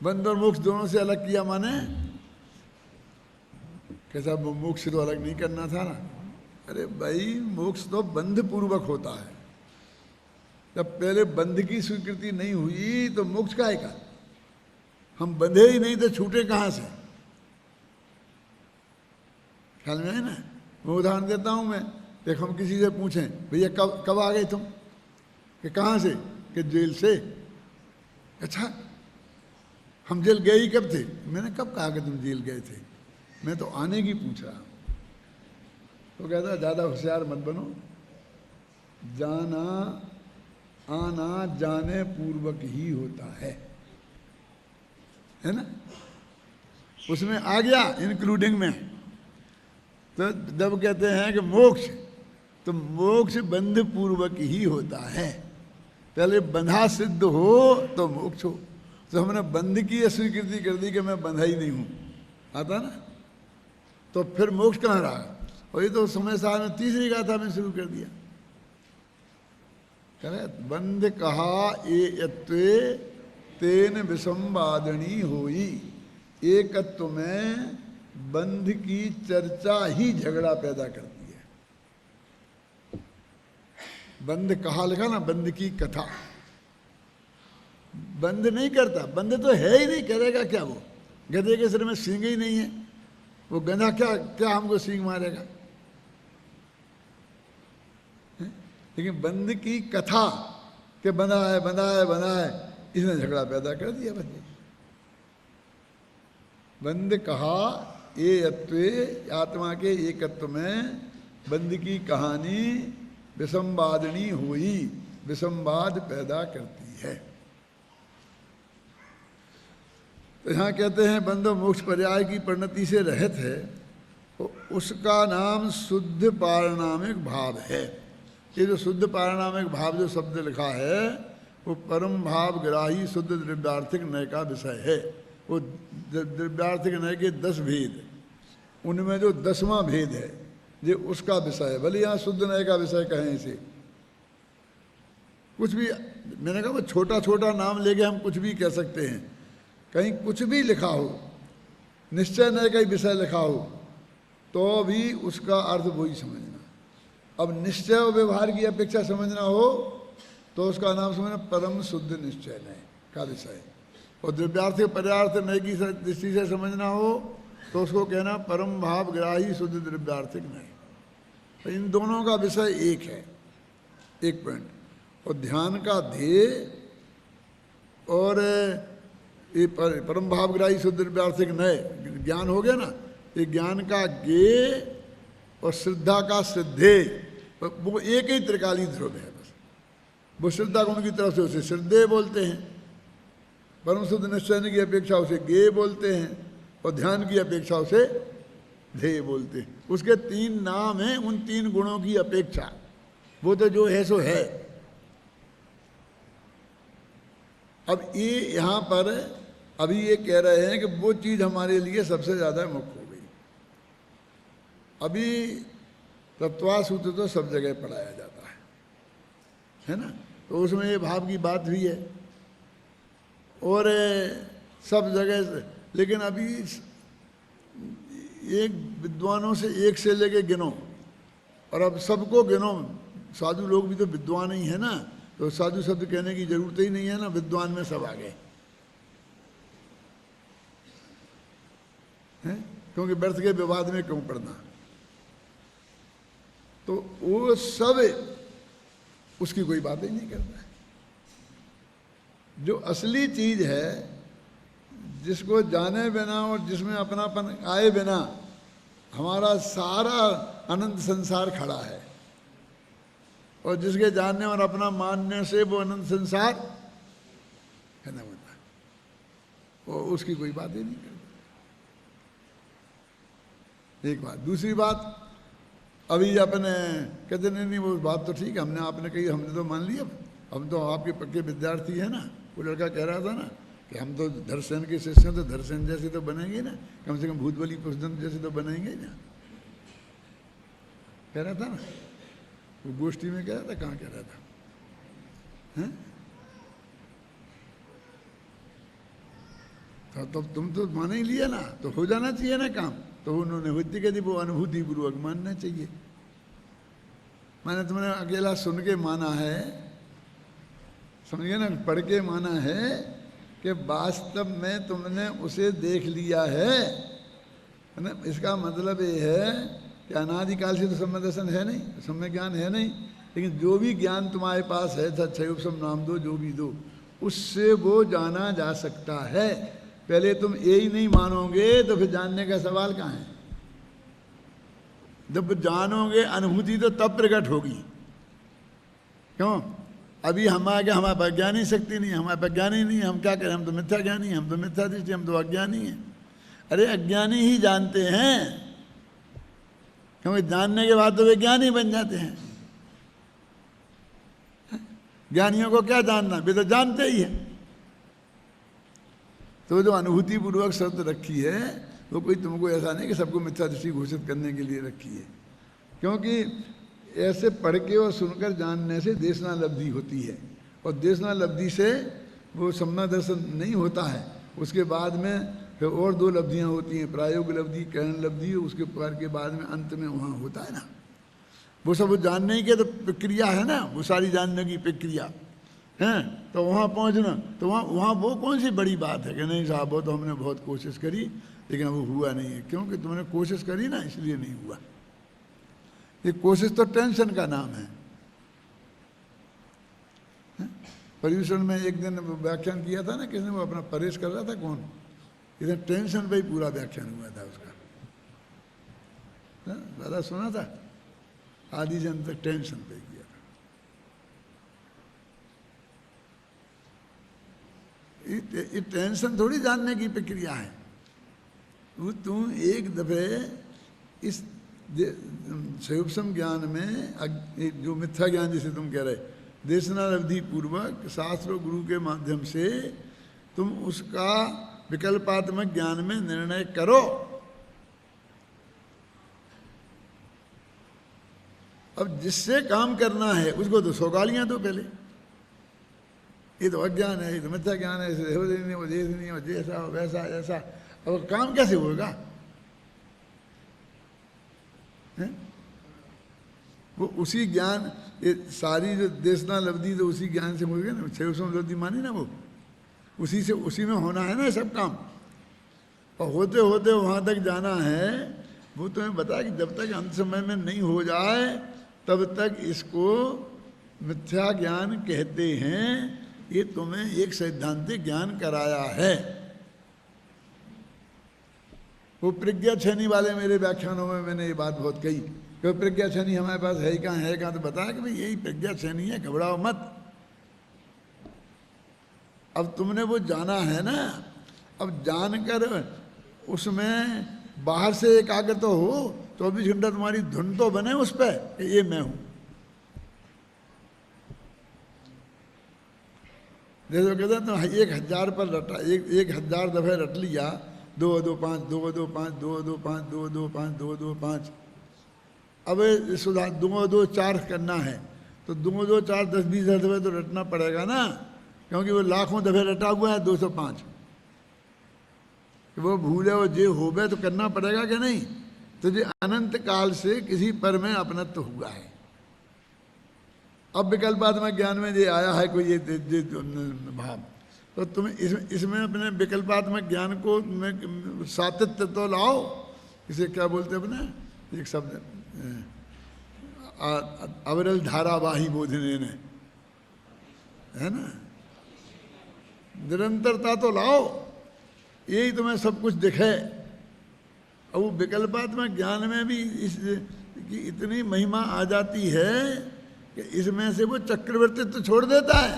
बंध और मोक्ष दोनों से अलग किया माने कैसा? मोक्ष तो अलग नहीं करना था ना। अरे भाई मोक्ष तो बंध पूर्वक होता है। जब पहले बंध की स्वीकृति नहीं हुई तो मोक्ष काहे का? हम बंधे ही नहीं तो छूटे कहाँ से? ख्याल में है ना? मैं उदाहरण देता हूँ मैं। देखो हम किसी से पूछें भैया कब आ गए तुम? कि कहाँ से? कि जेल से। अच्छा हम जेल गए ही कब थे? मैंने कब कहा कि तुम जेल गए थे? मैं तो आने की पूछ रहा। तो कहता ज़्यादा होशियार मत बनो, जाना आना जाने पूर्वक ही होता है ना? उसमें आ गया इंक्लूडिंग में। तो जब कहते हैं कि मोक्ष, तो मोक्ष बंध पूर्वक ही होता है। पहले बंधा सिद्ध हो तो मोक्ष हो। तो हमने बंध की स्वीकृति कर दी कि मैं बंधा ही नहीं हूं, आता ना, तो फिर मोक्ष कहाँ रहा? और ये तो समय साल में तीसरी गाथा में शुरू कर दिया। बंध कहा ये यत्वे तेन विसंवादनी होई। एकत्व में बंध की चर्चा ही झगड़ा पैदा करती है। बंध कहा लिखा ना, बंध की कथा। बंध नहीं करता, बंध तो है ही नहीं, करेगा क्या वो? गधे के सिर में सींग ही नहीं है, वो गधा क्या क्या हमको सींग मारेगा? लेकिन बंध की कथा के बंधा है बंधा है बंधा है, इसने झगड़ा पैदा कर दिया। बंध कहा ये यत्वे, आत्मा के एकत्व में बंध की कहानी विसंवादनी हुई, विसंवाद पैदा करती है। तो यहाँ कहते हैं बंध और मोक्ष पर्याय की परिणति से रहित है, तो उसका नाम शुद्ध पारणामिक भाव है। ये जो शुद्ध पारिणामिक भाव जो शब्द लिखा है वो परम भाव ग्राही शुद्ध द्रव्यार्थिक नय का विषय है। वो द्रव्यार्थिक नय के 10 भेद, उनमें जो 10वां भेद है ये उसका विषय है। भले यहाँ शुद्ध नय का विषय कहें इसे, कुछ भी, मैंने कहा वो छोटा छोटा नाम लेके हम कुछ भी कह सकते हैं। कहीं कुछ भी लिखा हो, निश्चय नय का विषय लिखा हो, तो भी उसका अर्थ वही समझना। अब निश्चय और व्यवहार की अपेक्षा समझना हो तो उसका नाम समझना परम शुद्ध निश्चय नय का विषय। और द्रव्यार्थ पर्यार्थ नय की दृष्टि से समझना हो तो उसको कहना परम भाव ग्राही शुद्ध द्रव्यार्थिक नय। तो इन दोनों का विषय एक है, एक पॉइंट। और ध्यान का ध्येय और ये परम भाव ग्राही शुद्ध द्रव्यार्थिक नय ज्ञान हो गया ना, ये ज्ञान का ज्ञेय और श्रद्धा का श्रद्धेय, वो एक ही त्रिकाली ध्रुव है बस। वो श्रद्धा गुण की तरफ से उसे श्रद्धेय बोलते हैं, परम शुद्ध निश्चय की अपेक्षा उसे ज्ञेय बोलते हैं, और ध्यान की अपेक्षा उसे ध्येय बोलते हैं। उसके 3 नाम हैं, उन 3 गुणों की अपेक्षा। वो तो जो है सो है। अब ये यहाँ पर अभी ये कह रहे हैं कि वो चीज़ हमारे लिए सबसे ज़्यादा मुख्य हो गई। अभी तत्वा सूत्र तो सब जगह पढ़ाया जाता है ना, तो उसमें ये भाव की बात भी है और सब जगह। लेकिन अभी एक विद्वानों से एक से लेके गिनो, और अब सबको गिनो। साधु लोग भी तो विद्वान ही है ना, तो साधु शब्द कहने की जरूरत ही नहीं है ना, विद्वान में सब आ गए हैं, क्योंकि व्यर्थ के विवाद में क्यों पड़ना। तो वो सब उसकी कोई बात ही नहीं करता है। जो असली चीज है, जिसको जाने बिना और जिसमें अपनापन आए बिना हमारा सारा अनंत संसार खड़ा है, और जिसके जानने और अपना मानने से वो अनंत संसार खत्म होता है, वो उसकी कोई बात ही नहीं करता। एक बात। दूसरी बात, अभी अपने कहते नहीं वो बात तो ठीक है, आपने कही, हमने तो मान लिया, हम तो आपके पक्के विद्यार्थी हैं ना। वो लड़का कह रहा था ना कि हम तो धरसेन के शिष्य हैं, तो धरसेन जैसे तो बनेंगे ना, कम से कम भूतबली पुष्पदंत जैसे तो बनेंगे ना, कह रहा था ना। वो गोष्ठी में कह रहा था, कहाँ कह रहा था, हैं? तो तुम तो मान ही लिया ना, तो हो जाना चाहिए ना काम। तो उन्होंने होती कहती वो अनुभूति पूर्वक मानना चाहिए। मैंने तुमने अकेला सुन के माना है, समझिए ना, पढ़ के माना है कि वास्तव में तुमने उसे देख लिया है ना। इसका मतलब ये है कि अनादिकाल से तो सम्य दर्शन है नहीं, सम्य ज्ञान है नहीं, लेकिन जो भी ज्ञान तुम्हारे पास है, उपसम नाम दो, जो भी दो, उससे वो जाना जा सकता है। पहले तुम यही नहीं मानोगे तो फिर जानने का सवाल कहाँ है। जब जानोगे अनुभूति तो तब प्रकट होगी। क्यों? अभी हम आगे हमारे वैज्ञानिक शक्ति नहीं, हमारे वैज्ञानिक नहीं, हम क्या करें, हम तो मिथ्या ज्ञानी, हम तो मिथ्या दृष्टि, हम तो अज्ञानी हैं। अरे अज्ञानी ही जानते हैं, क्योंकि जानने के बाद तो वे ज्ञानी बन जाते हैं। ज्ञानियों को क्या जानना, वे तो जानते ही है। तो जो अनुभूति पूर्वक शर्त रखी है वो कोई तुमको ऐसा नहीं कि सबको मिथ्या दृष्टि घोषित करने के लिए रखी है, क्योंकि ऐसे पढ़ के और सुनकर जानने से देशना लब्धि होती है, और देशना लब्धि से वो सम्य दर्शन नहीं होता है। उसके बाद में फिर और 2 लब्धियाँ होती हैं, प्रायोगिक लब्धि, करण लब्धि, उसके के बाद में अंत में वहाँ होता है ना, वो सब जानने की तो प्रक्रिया है ना, वो सारी जानने की प्रक्रिया हैं। तो वहाँ पहुँचना, तो वहाँ वो कौन सी बड़ी बात है कि नहीं साहब वो तो हमने बहुत कोशिश करी लेकिन वो हुआ नहीं है। क्योंकि तुमने कोशिश करी ना, इसलिए नहीं हुआ। ये कोशिश तो टेंशन का नाम है। पर्यूषण में एक दिन व्याख्यान किया था ना किसने, वो अपना परहेज कर रहा था, कौन, इधर टेंशन पे ही पूरा व्याख्यान हुआ था उसका, दादा सुना था, आदि से अंत तक टेंशन पे किया था। ये टेंशन थोड़ी जानने की प्रक्रिया है। वो तुम एक दफे इस सयुपसम ज्ञान में जो मिथ्या ज्ञान जिसे तुम कह रहे, देशनालब्धि पूर्वक शास्त्र गुरु के माध्यम से तुम उसका विकल्पात्मक ज्ञान में निर्णय करो। अब जिससे काम करना है उसको तो 100 गालियां दो पहले, ये तो अज्ञान है, ये तो मिथ्या ज्ञान है, इसे हो नहीं, वो देश नहीं, वो जैसा वैसा ऐसा। अब काम कैसे होगा? वो उसी ज्ञान, ये सारी जो देशनालब्धि तो उसी ज्ञान से होगी ना, 600 लब्धि मानी ना, वो उसी से, उसी में होना है ना सब काम। और होते होते वहाँ तक जाना है। वो तुम्हें बता कि जब तक अंत समय में नहीं हो जाए तब तक इसको मिथ्या ज्ञान कहते हैं। ये तुम्हें एक सैद्धांतिक ज्ञान कराया है। वो प्रज्ञा छेनी वाले मेरे व्याख्यानों में मैंने ये बात बहुत कही कि प्रज्ञा छेनी हमारे पास है ही कहाँ, तो बताया कि भाई यही प्रज्ञा छेनी है, घबराओ मत। अब तुमने वो जाना है ना, अब जानकर उसमें बाहर से एकाग्र तो हो, 24 घंटा तुम्हारी धुन तो बने उस पर कि ये मैं हूं। जैसे कहते हैं तो 1000 पर रटा, 1000 दफे रट लिया, 2 2 5 2 2 5 2 2 5 2 2 5 2 2 5। अब सुधार 2 2 4 करना है तो 2 2 4 10 20 दफे तो रटना पड़ेगा ना, क्योंकि वो लाखों दफे रटा हुआ है 205। वो भूले वो जे होवे तो करना पड़ेगा कि नहीं? तो जो अनंत काल से किसी पर में अपनत्व तो हुआ है। अब विकल्पात्मक ज्ञान में ये आया है कोई ये भाव, तो तुम इसमें अपने विकल्पात्मक ज्ञान को सातत्य तो लाओ। इसे क्या बोलते अपने एक शब्द, अविरल धारावाही बोधने ने, है ना, निरंतरता तो लाओ, यही तुम्हें सब कुछ दिखे। अब वो विकल्पात्मक ज्ञान में भी इस की इतनी महिमा आ जाती है कि इसमें से वो चक्रवर्तित्व तो छोड़ देता है।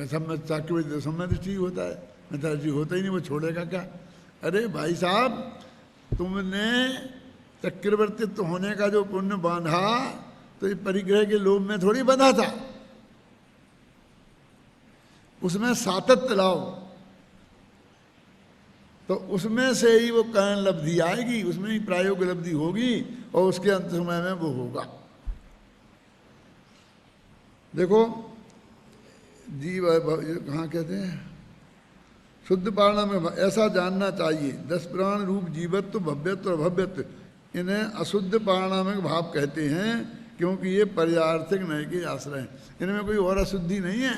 सब में चक्रवर्ती सब में तो ठीक होता है, मिथ्या ठीक होता ही नहीं, वो छोड़ेगा क्या? अरे भाई साहब, तुमने चक्रवर्तित्व होने का जो पुण्य बांधा तो ये परिग्रह के लोभ में थोड़ी बंधा था। उसमें सातत्य लाओ तो उसमें से ही वो कारण लब्धि आएगी, उसमें ही प्रायोग लब्धि होगी और उसके अंत समय में वो होगा। देखो जीव कहाँ कहते हैं, शुद्ध पारणा में ऐसा जानना चाहिए 10 प्राण रूप जीवत्व भव्यत्व और अभव्यत्व, इन्हें अशुद्ध पारणामिक भाव कहते हैं क्योंकि ये पर्यार्थिक नय के आश्रय हैं। इनमें कोई और अशुद्धि नहीं है,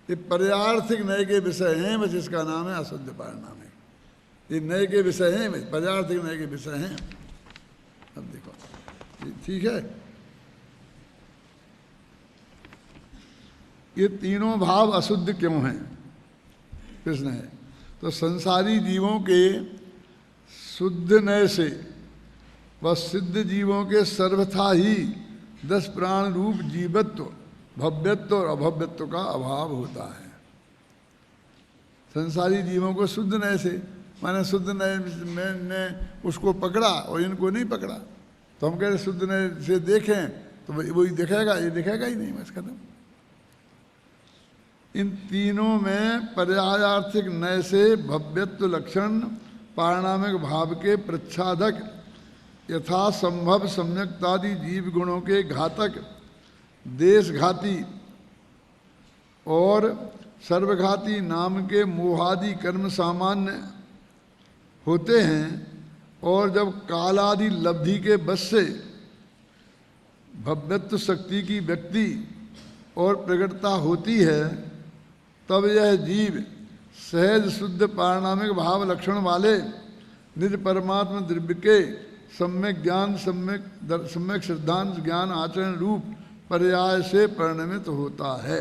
ये पर्यार्थिक नय के विषय हैं, बस इसका नाम है अशुद्ध पारणामिक। ये नय के विषय हैं, पर्यार्थिक नय के विषय हैं। अब देखो ठीक है, ये तीनों भाव अशुद्ध क्यों हैं प्रश्न है। तो संसारी जीवों के शुद्ध नय से व सिद्ध जीवों के सर्वथा ही 10 प्राण रूप जीवत्व भव्यत्व और अभव्यत्व का अभाव होता है। संसारी जीवों को शुद्ध नय से, माने शुद्ध नय ने उसको पकड़ा और इनको नहीं पकड़ा, तो हम कह रहे शुद्ध नय से देखें तो वही दिखेगा, ये दिखेगा ही नहीं, बस खत्म। इन तीनों में पर्यायार्थिक नय से भव्यत्व लक्षण पारणामिक भाव के प्रच्छादक यथा संभव सम्यक्तादि जीव गुणों के घातक देशघाती और सर्वघाती नाम के मोहादि कर्म सामान्य होते हैं, और जब कालादि लब्धि के बस से भव्यत्व शक्ति की व्यक्ति और प्रकटता होती है, तब यह जीव सहज शुद्ध पारणामिक भाव लक्षण वाले निज परमात्मा द्रव्य के सम्यक ज्ञान सम्यक सिद्धांत ज्ञान आचरण रूप पर्याय से परिणमित होता है।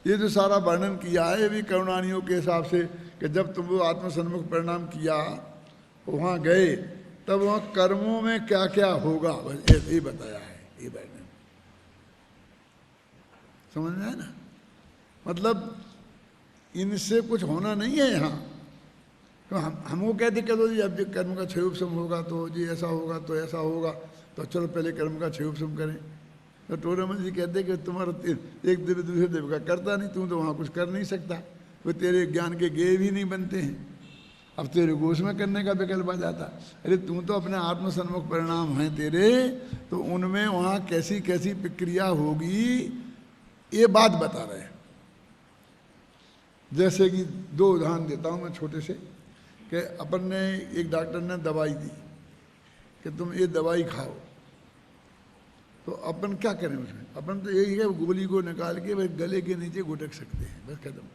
ये जो सारा वर्णन किया है ये भी करुणानियों के हिसाब से कि जब तुम वो आत्मसन्मुख परिणाम किया, वहाँ गए, तब वहाँ कर्मों में क्या क्या होगा बस ये बताया है। ये वर्णन समझ में है ना, मतलब इनसे कुछ होना नहीं है यहाँ, तो हमको कहते करो जी अब जो कर्म का क्षयोपशम होगा तो जी ऐसा होगा तो ऐसा होगा, तो चलो पहले कर्म का क्षयोपशम करें। तो टोरामल जी कहते कि तुम्हारा एक देव दूसरे देव का करता नहीं, तू तो वहाँ कुछ कर नहीं सकता, वो तेरे ज्ञान के गेय भी नहीं बनते हैं। अब तेरे को उसमें करने का विकल्प आ जाता। अरे तू तो अपने आत्मसन्मुख परिणाम हैं तेरे, तो उनमें वहाँ कैसी कैसी प्रक्रिया होगी ये बात बता रहे हैं। जैसे कि दो उदाहरण देता हूँ मैं छोटे से, कि अपन ने एक डॉक्टर ने दवाई दी कि तुम ये दवाई खाओ, तो अपन क्या करें उसमें? अपन तो यही है गोली को निकाल के भाई गले के नीचे घुटक सकते हैं, बस खत्म।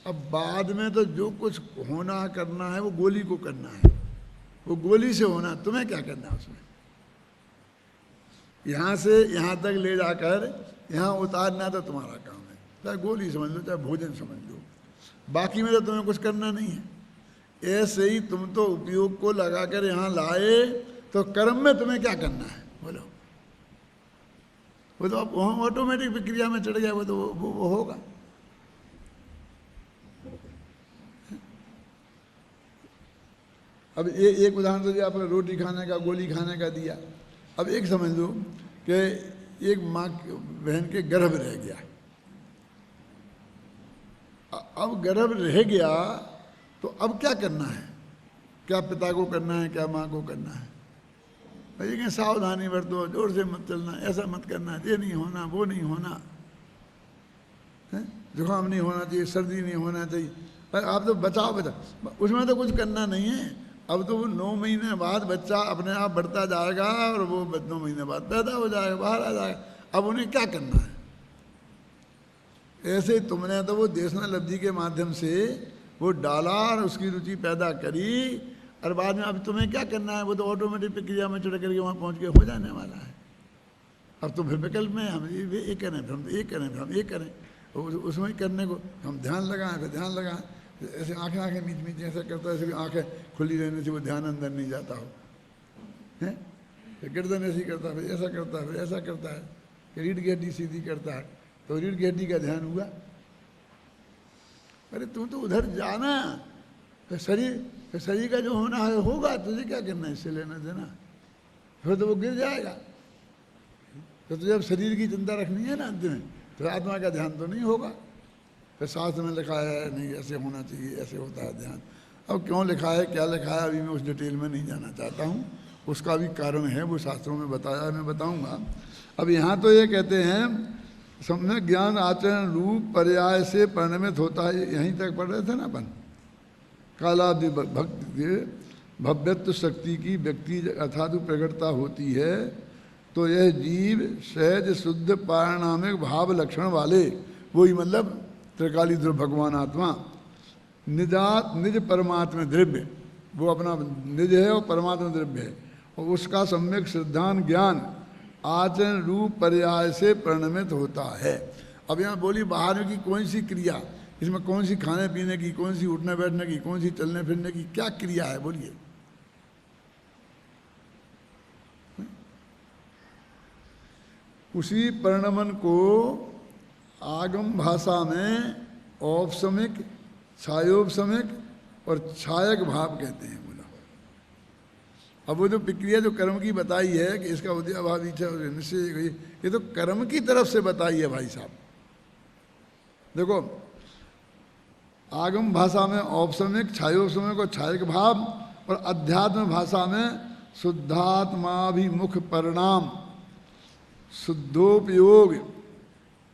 अब बाद में तो जो कुछ होना करना है वो गोली को करना है, वो गोली से होना, तुम्हें क्या करना है उसमें? यहाँ से यहाँ तक ले जाकर यहाँ उतारना तो तुम्हारा काम है, चाहे गोली समझ लो चाहे भोजन समझ लो, बाकी में तो तुम्हें कुछ करना नहीं है। ऐसे ही तुम तो उपयोग को लगाकर यहाँ लाए, तो कर्म में तुम्हें क्या करना है बोलो? वो तो अब ऑटोमेटिक प्रक्रिया में चढ़ गया, वो तो वो होगा। अब एक उदाहरण तो दिया आपने रोटी खाने का, गोली खाने का दिया। अब एक समझ लो कि एक माँ बहन के गर्भ रह गया। अब गर्भ रह गया तो अब क्या करना है? क्या पिता को करना है, क्या माँ को करना है? भाई कि सावधानी बरतो, जोर से मत चलना, ऐसा मत करना, ये नहीं होना, वो नहीं होना, जुकाम नहीं होना चाहिए, सर्दी नहीं होना चाहिए। पर आप तो बचाओ, उसमें तो कुछ करना नहीं है। अब तो वो 9 महीने बाद बच्चा अपने आप बढ़ता जाएगा और वो 9 महीने बाद पैदा हो जाएगा, बाहर आ जाएगा। अब उन्हें क्या करना है? ऐसे तुमने तो वो देशना लब्धि के माध्यम से वो डाला और उसकी रुचि पैदा करी, और बाद में अब तुम्हें क्या करना है? वो तो ऑटोमेटिक प्रक्रिया में चढ़ करके वहाँ पहुँच के हो जाने वाला है। अब तो फिर विकल्प में हम ये करें, फिर हम ये करें, फिर हम ये करें, उसमें ही करने को हम ध्यान लगाएं, फिर ध्यान लगाएं। ऐसे आंखें मीच मीच ऐसा करता है, ऐसे आंखें खुली रहने से वो ध्यान अंदर नहीं जाता हो, हैं? गर्दन ऐसी करता है, फिर ऐसा करता है, फिर ऐसा करता है, रीढ़ की हड्डी सीधी करता है, तो रीढ़ की हड्डी का ध्यान हुआ। अरे तू तो उधर जाना, फिर शरीर का जो होना है होगा, तुझे क्या करना है इससे लेना देना? फिर तो वो गिर जाएगा। तो जब शरीर की चिंता रखनी है ना अंत में, तो आत्मा का ध्यान तो नहीं होगा। फिर शास्त्र में लिखा है नहीं ऐसे होना चाहिए, ऐसे होता है ध्यान। अब क्यों लिखा है, क्या लिखा है, अभी मैं उस डिटेल में नहीं जाना चाहता हूँ। उसका भी कारण है, वो शास्त्रों में बताया है, मैं बताऊँगा। अब यहाँ तो ये कहते हैं सम्यक ज्ञान आचरण रूप पर्याय से परिणमित होता है। यहीं तक पढ़ रहे थे ना अपन। कालादि भक्ति भव्यत्व शक्ति की व्यक्ति अर्थात प्रकटता होती है, तो यह जीव सहज शुद्ध पारिणामिक भाव लक्षण वाले, वही मतलब त्रिकाली ध्रुव भगवान आत्मा, निजात निज परमात्मा द्रव्य, वो अपना निज है और परमात्मा द्रव्य है, और उसका सम्यक सिद्धांत ज्ञान आचरण रूप पर्याय से परिणमित होता है। अब यहाँ बोली बाहर की कौन सी क्रिया, इसमें कौन सी खाने पीने की, कौन सी उठने बैठने की, कौन सी चलने फिरने की, क्या क्रिया है बोलिए? उसी परिणमन को आगम भाषा में औपसमिक, छायोपसमिक और छायक भाव कहते हैं। बोला अब वो जो प्रक्रिया जो कर्म की बताई है कि इसका उदय अभाव इच्छा निश्चय, ये तो कर्म की तरफ से बताई है भाई साहब। देखो आगम भाषा में औपसमिक, छायोपसमिक और छायक भाव, और अध्यात्म भाषा में शुद्धात्माभिमुख परिणाम, शुद्धोपयोग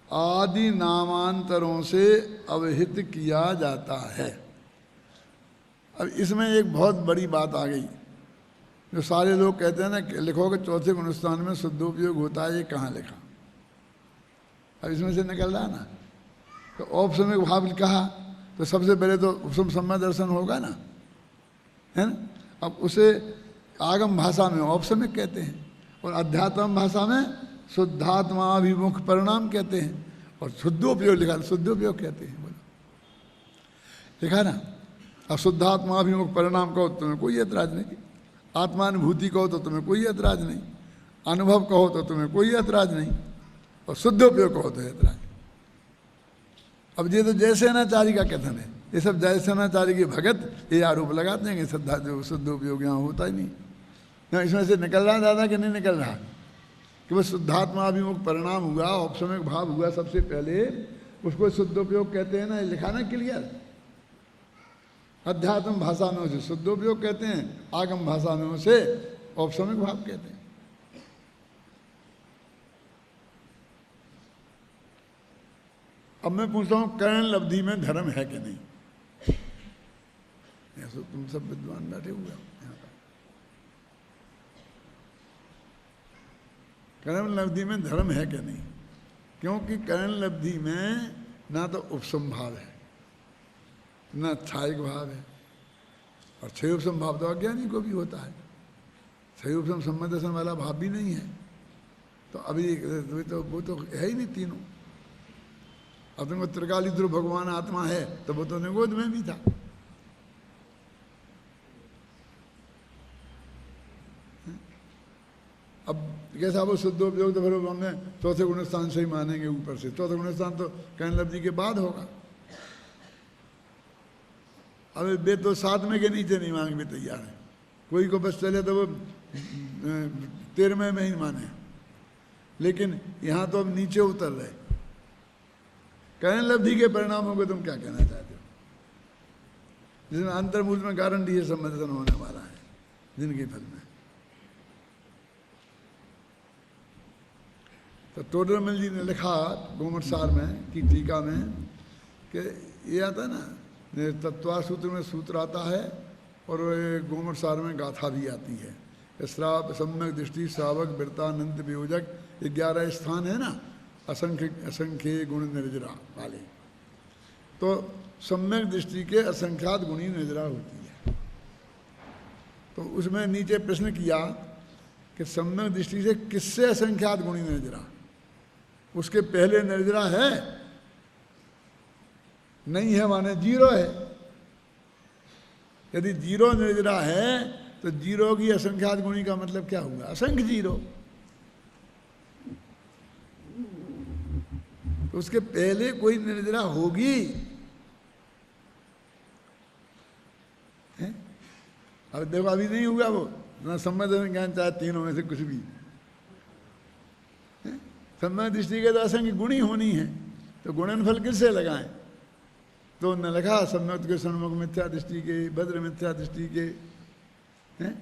आदि नामांतरों से अवहित किया जाता है। अब इसमें एक बहुत बड़ी बात आ गई, जो सारे लोग कहते हैं ना लिखो कि चौथे गुणस्थान में शुद्धोपयोग होता है, ये कहाँ लिखा? अब इसमें से निकल रहा ना, तो औपसमिक भाव कहा तो सबसे पहले तो उपसम सम्य दर्शन होगा ना, है ना? अब उसे आगम भाषा में औपसमिक कहते हैं, और अध्यात्म भाषा में शुद्धात्माभिमुख परिणाम कहते हैं, और शुद्धोपयोग लिखा, शुद्धोपयोग कहते हैं। बोलो लिखा ना। अब शुद्धात्माभिमुख परिणाम कहो तो तुम्हें कोई ऐतराज नहीं, आत्मानुभूति कहो तो तुम्हें कोई ऐतराज नहीं, अनुभव कहो तो तुम्हें कोई ऐतराज नहीं, और शुद्धोपयोग कहो तो ऐतराज। अब ये तो जैसे नाचारी का कथन है, ये सब जयसेनाचार्य के भगत ये आरोप लगाते हैं कि श्रद्धा जो शुद्ध उपयोग यहाँ होता ही नहीं। ना इसमें से निकल रहा दादा कि नहीं निकल रहा कि वो शुद्धात्माभिमुख परिणाम हुआ, औपसमिक भाव हुआ सबसे पहले, उसको शुद्ध उपयोग कहते हैं ना, लिखा ना क्लियर। अध्यात्म भाषा में उसे शुद्ध उपयोग कहते हैं, आगम भाषा में उसे औपसमिक भाव कहते हैं। अब मैं पूछता हूं करण लब्धि में धर्म है कि नहीं? ऐसा तुम सब विद्वान बैठे हुए हो यहाँ पर। करण लब्धि में धर्म है कि नहीं? क्योंकि करण लब्धि में ना तो उपसम भाव है ना छायक भाव है, और छह उपसम भाव तो अज्ञानी को भी होता है। छह उपसम सम्मत दर्शन वाला भाव भी नहीं है। तो अभी तो वो तो है ही नहीं तीनों। अब तुमको त्रिकाली ध्रुव भगवान आत्मा है तो वो तो निगोद में भी था। अब कैसा वो शुद्ध उपयोग तो फिर हमने चौथे गुण स्थान से ही मानेंगे ऊपर से। चौथे गुण स्थान तो करण लब्धि के बाद होगा। अब वे तो 7वें के नीचे नहीं मांग भी तैयार है। कोई को बस चले तो वो 13वें में ही माने, लेकिन यहाँ तो अब नीचे उतर रहे। करण लब्धि के परिणामों को तुम क्या कहना चाहते हो? जिसमें अंतर्मूल में गारंटी है सम्मतन होने वाला है जिनके फल में। तो टोडरमल जी ने लिखा गोमट सार में की टीका में कि ये आता है ना, तत्वा सूत्र में सूत्र आता है और गोमट सार में गाथा भी आती है। श्राप सम्यक दृष्टि श्रावक वृत्तानंद वियोजक 11 स्थान है ना, असंख्य गुण निर्जरा वाले। तो सम्यक दृष्टि के असंख्यात गुणी निर्जरा होती है। तो उसमें नीचे प्रश्न किया कि सम्यक दृष्टि से किससे असंख्यात गुणी निर्जरा? उसके पहले निर्जरा है? नहीं है माने जीरो है। यदि जीरो निर्जरा है तो जीरो की असंख्यात गुणी का मतलब क्या हुआ? असंख्य जीरो। तो उसके पहले कोई निर्जरा होगी है? अब देखो अभी नहीं हुआ वो ना सम्मत ज्ञान चाहे तीनों में से कुछ भी। सम्मत दृष्टि के तो असंख्य गुण ही होनी है, तो गुणनफल किससे लगाएं? तो उन्होंने लिखा सम्मत के सन्मुख मिथ्या दृष्टि के, भद्र मिथ्या दृष्टि के हैं।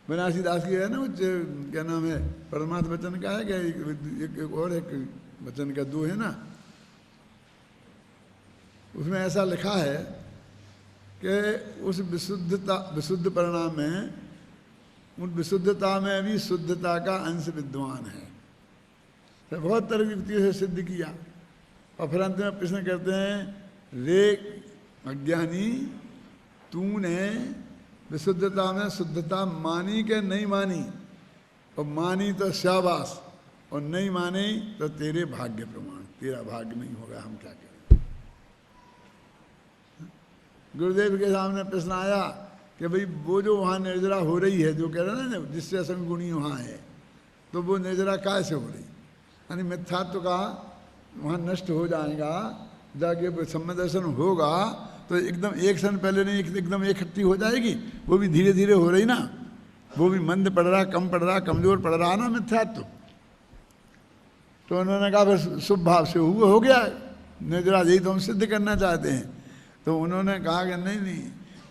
बनारसी दास की है ना, क्या नाम है, परमार्थ वचन का है क्या? एक और एक वचन का दो है ना। उसमें ऐसा लिखा है कि उस विशुद्ध परिणाम में, उन विशुद्धता में भी शुद्धता का अंश विद्वान है। तो बहुत तरह की युक्तियों से सिद्ध किया और फिर अंत में प्रश्न करते हैं, रे अज्ञानी तूने विशुद्धता में शुद्धता मानी के नहीं मानी? और मानी तो शाबाश, और नहीं मानी तो तेरे भाग्य प्रमाण, तेरा भाग्य नहीं होगा, हम क्या करें। गुरुदेव के सामने प्रश्न आया कि भाई वो जो वहाँ निर्जरा हो रही है, जो कह रहे हैं ना जिससे असंग गुणी वहाँ है, तो वो निर्जरा कैसे हो रही? यानी मिथ्यात्व का वहाँ नष्ट हो जाएगा, जाके सम्मत दर्शन होगा तो एकदम एक क्षण पहले नहीं एकदम इकट्ठी हो जाएगी। वो भी धीरे धीरे हो रही ना, वो भी मंद पड़ रहा, कम पड़ रहा, कमजोर पड़ रहा ना मिथ्यात्व। तो उन्होंने कहा फिर शुभ भाव से हो गया निर्जरा, यही तो हम सिद्ध करना चाहते हैं। तो उन्होंने कहा कि नहीं नहीं,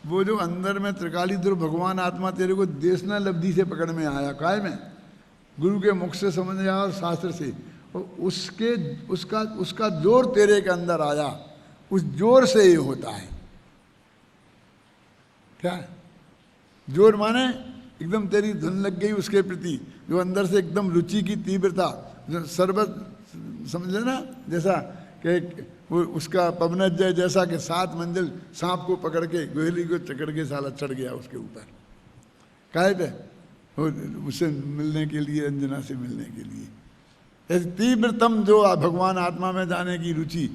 वो जो अंदर में त्रिकाली ध्रुव भगवान आत्मा तेरे को देशना लब्धि से पकड़ में आया, काय में गुरु के मुख से समझ आया और शास्त्र से, और उसका जोर तेरे के अंदर आया, उस जोर से ये होता है। क्या है जोर? माने एकदम तेरी धुन लग गई उसके प्रति, जो अंदर से एकदम रुचि की तीव्रता, शरबत समझ लेना, जैसा कि वो उसका पवनजय जैसा कि 7 मंजिल सांप को पकड़ के, गोहली को चकड़ के साला चढ़ गया उसके ऊपर, काहे पे? उससे मिलने के लिए, अंजना से मिलने के लिए। ऐसे तीव्रतम जो भगवान आत्मा में जाने की रुचि,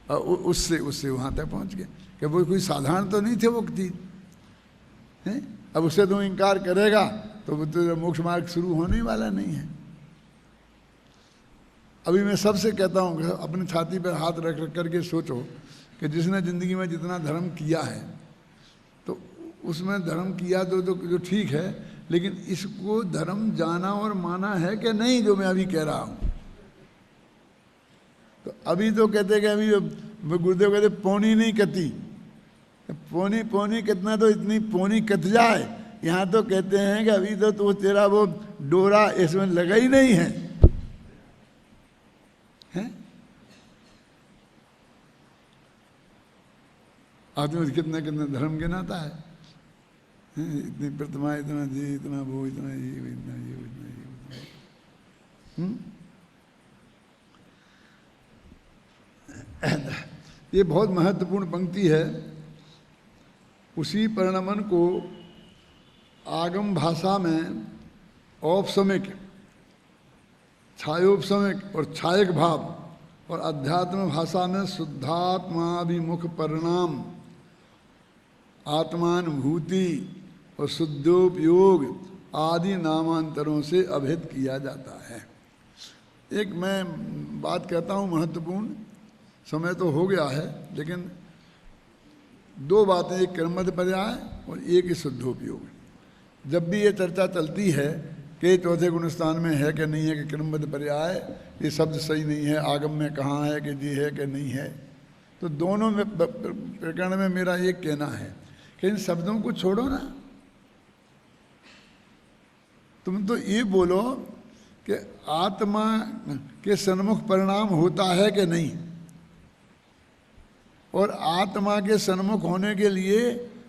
उससे वहाँ तक पहुँच गए कि वो कोई साधारण तो नहीं थे वो चीज है। अब उससे तुम इनकार करेगा तो वो तो मोक्ष मार्ग शुरू होने वाला नहीं है। अभी मैं सबसे कहता हूँ कि अपनी छाती पर हाथ रख रख करके सोचो कि जिसने ज़िंदगी में जितना धर्म किया है, तो उसमें धर्म किया तो जो ठीक है, लेकिन इसको धर्म जाना और माना है कि नहीं, जो मैं अभी कह रहा हूँ। तो अभी तो कहते कि अभी गुरुदेव कहते पौनी नहीं कती, पौनी पौनी कितना तो इतनी पौनी कत जाए। यहाँ तो कहते हैं कि अभी तो तेरा वो डोरा इसमें लगा ही नहीं है, हैं? आदमी कितना कितना धर्म गिनाता है, इतनी प्रतिमा, इतना जी, इतना वो, इतना ये, इतना ये, इतना ये। ये बहुत महत्वपूर्ण पंक्ति है। उसी परिणमन को आगम भाषा में औपसमिक, छायोपसमिक और छायक भाव, और अध्यात्म भाषा में शुद्धात्माभिमुख परिणाम, आत्मानुभूति और शुद्धोपयोग आदि नामांतरों से अभेद किया जाता है। एक मैं बात कहता हूँ महत्वपूर्ण, समय तो हो गया है, लेकिन दो बातें, एक क्रमबद्ध पर्याय और एक ही शुद्धोपयोग। जब भी ये चर्चा चलती है कि चौथे गुणस्थान में है कि नहीं है, कि क्रमबद्ध पर्याय ये शब्द सही नहीं है, आगम में कहाँ है कि जी है कि नहीं है, तो दोनों में प्रकरण में मेरा ये कहना है कि इन शब्दों को छोड़ो ना। तुम तो ये बोलो कि आत्मा के सन्मुख परिणाम होता है कि नहीं, और आत्मा के सन्मुख होने के लिए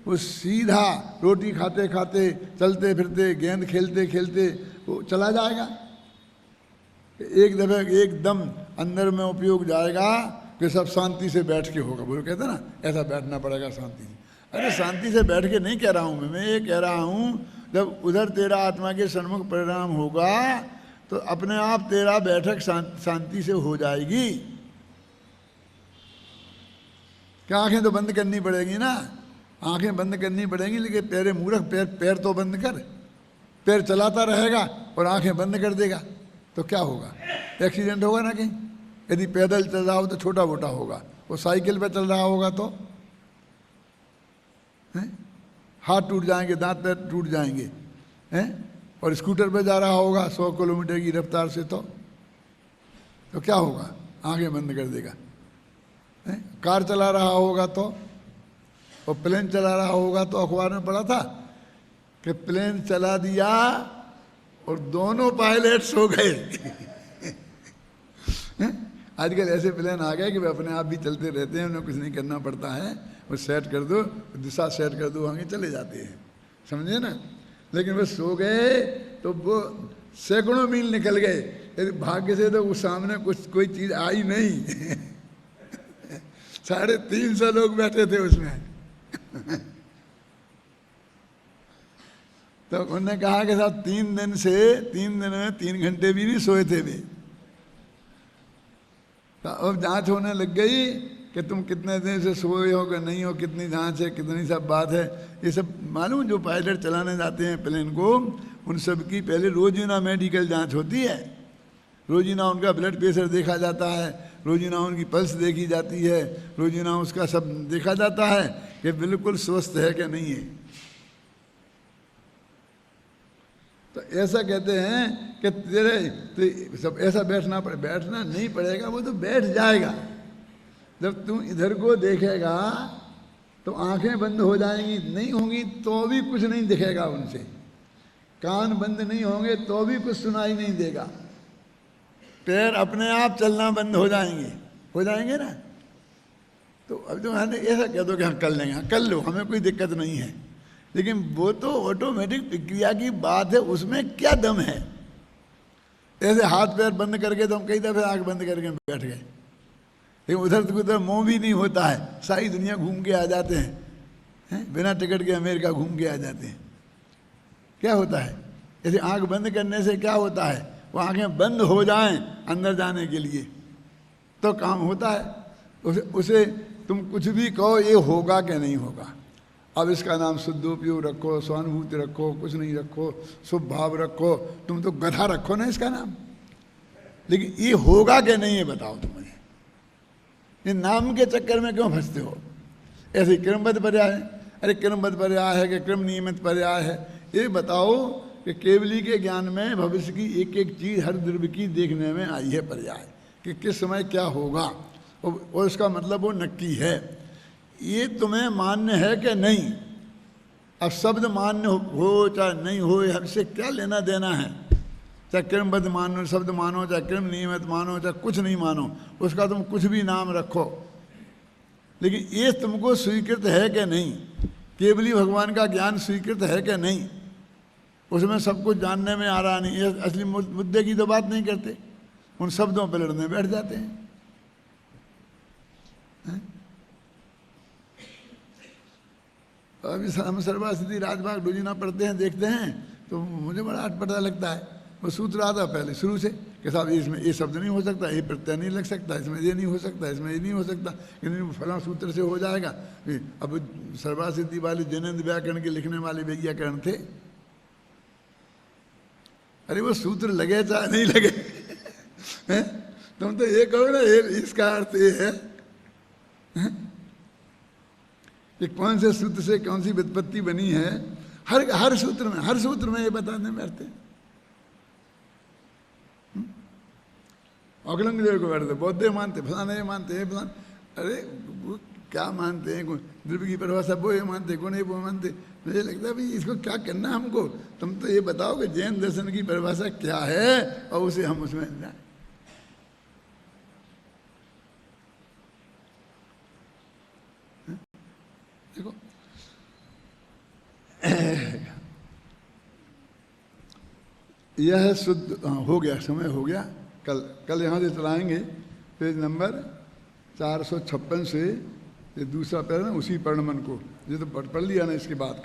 वो सीधा रोटी खाते खाते, चलते फिरते, गेंद खेलते खेलते वो चला जाएगा, एक दफे एकदम अंदर में उपयोग जाएगा कि सब शांति से बैठ के होगा। बोलो कहते ना, ऐसा बैठना पड़ेगा शांति से। अरे शांति से बैठ के नहीं कह रहा हूँ मैं ये कह रहा हूँ जब उधर तेरा आत्मा के सन्मुख परिणाम होगा तो अपने आप तेरा बैठक शांति से हो जाएगी। क्या आंखें तो बंद करनी पड़ेगी ना, आंखें बंद करनी पड़ेंगी, लेकिन पैरे मूर्ख, पैर तो बंद कर। पैर चलाता रहेगा और आंखें बंद कर देगा तो क्या होगा? एक्सीडेंट होगा ना कहीं। यदि पैदल चल रहा हो तो छोटा मोटा होगा, वो साइकिल पे चल रहा होगा तो हाथ टूट जाएंगे, दांत पैर टूट जाएंगे, हैं? और स्कूटर पे जा रहा होगा 100 किलोमीटर की रफ्तार से तो क्या होगा? आंखें बंद कर देगा। कार चला रहा होगा तो, और प्लेन चला रहा होगा तो अखबार में पढ़ा था कि प्लेन चला दिया और दोनों पायलट सो गए। आजकल ऐसे प्लेन आ गए कि वे अपने आप भी चलते रहते हैं, उन्हें कुछ नहीं करना पड़ता है, वो सेट कर दो, दिशा सेट कर दो, आगे चले जाते हैं, समझे ना। लेकिन वो सो गए तो वो सैकड़ों मील निकल गए, यदि भाग्य से तो उस सामने कोई चीज़ आई नहीं। 350 लोग बैठे थे उसमें। तो उन्होंने कहा कि साहब 3 दिन में 3 घंटे भी नहीं सोए थे वे। तो अब जांच होने लग गई कि तुम कितने दिन से सोए हो कि नहीं हो, कितनी जांच है, कितनी सब बात है, ये सब मालूम। जो पायलट चलाने जाते हैं प्लेन को, उन सब की पहले रोजीना मेडिकल जांच होती है, रोजीना उनका ब्लड प्रेशर देखा जाता है, रोजीना उनकी पल्स देखी जाती है, रोजीना उसका सब देखा जाता है कि बिल्कुल स्वस्थ है कि नहीं है। तो ऐसा कहते हैं कि तेरे तो सब ऐसा बैठना नहीं पड़ेगा, वो तो बैठ जाएगा। जब तुम इधर को देखेगा तो आंखें बंद हो जाएंगी, नहीं होंगी तो भी कुछ नहीं दिखेगा उनसे, कान बंद नहीं होंगे तो भी कुछ सुनाई नहीं देगा, पैर अपने आप चलना बंद हो जाएंगे ना। तो अब जो है ऐसा कह दो कि हाँ कर लेंगे, हाँ कर लो, हमें कोई दिक्कत नहीं है, लेकिन वो तो ऑटोमेटिक प्रक्रिया की बात है, उसमें क्या दम है। ऐसे हाथ पैर बंद करके तो हम कई दफे आंख बंद करके बैठ गए, लेकिन उधर मुंह भी नहीं होता है, सारी दुनिया घूम के आ जाते हैं, बिना टिकट के अमेरिका घूम के आ जाते हैं। क्या होता है? ऐसे आंख बंद करने से क्या होता है? वो आंखें बंद हो जाएं अंदर जाने के लिए तो काम होता है। उसे तुम कुछ भी कहो ये होगा कि नहीं होगा। अब इसका नाम शुद्धोपयोग रखो, स्वानुभूति रखो, कुछ नहीं रखो, शुभ भाव रखो, तुम तो गधा रखो ना इसका नाम। लेकिन ये होगा कि नहीं ये बताओ तुम मुझे। ये नाम के चक्कर में क्यों फंसते हो? ऐसे ही क्रमबद्ध पर्याय है, अरे क्रमबद्ध पर्याय है कि क्रम नियमित पर्याय है, ये बताओ कि केवली के ज्ञान में भविष्य की एक एक चीज हर द्रव्य की देखने में आई है पर्याय कि किस समय क्या होगा, और उसका मतलब वो नक्की है। ये तुम्हें मान्य है कि नहीं? अब शब्द मान्य हो चाहे नहीं हो, हमसे क्या लेना देना है? चाहे क्रमबद्ध मानो, शब्द मानो, चाहे क्रम नियमित मानो, चाहे कुछ नहीं मानो, उसका तुम कुछ भी नाम रखो, लेकिन ये तुमको स्वीकृत है कि नहीं? केवली भगवान का ज्ञान स्वीकृत है कि नहीं? उसमें सब कुछ जानने में आ रहा नहीं, ये असली मुद्दे की तो बात नहीं करते, उन शब्दों पर लड़ने बैठ जाते हैं। अभी हम सर्वासिद्धि राजभाग डोजिना पढ़ते हैं, देखते हैं, तो मुझे बड़ा अटपटा लगता है। वो सूत्र आता पहले शुरू से कि साहब इसमें ये शब्द नहीं हो सकता, ये प्रत्यय नहीं लग सकता, इसमें ये नहीं हो सकता, इसमें ये नहीं हो सकता, लेकिन फलां सूत्र से हो जाएगा। अब सर्वासिद्धि वाले जैनेन्द्र व्याकरण के लिखने वाले व्याकरण थे, अरे वो सूत्र लगे चाहे नहीं लगे हैं? तुम तो ये कहो ना, इसका अर्थ ये है कि कौन से सूत्र से कौन सी व्युत्पत्ति बनी है, हर सूत्र में ये बताने बैठते हैं। अकलंग देव को बैठते, बौद्ध मानते, फलाना ये मानते हैं, फलाना, अरे वो क्या मानते हैं? द्रव्य की परिभाषा वो ये मानते, कौन ये वो मानते। मुझे लगता है भाई इसको क्या करना हमको, तुम तो ये बताओ कि जैन दर्शन की परिभाषा क्या है और उसे हम उसमें जाए। देखो यह शुद्ध हो गया, समय हो गया। कल यहाँ से चलाएंगे पेज नंबर 456 से ये दूसरा पैरा ना, उसी पर्णमन को, ये तो पढ़ लिया ना इसके बाद का।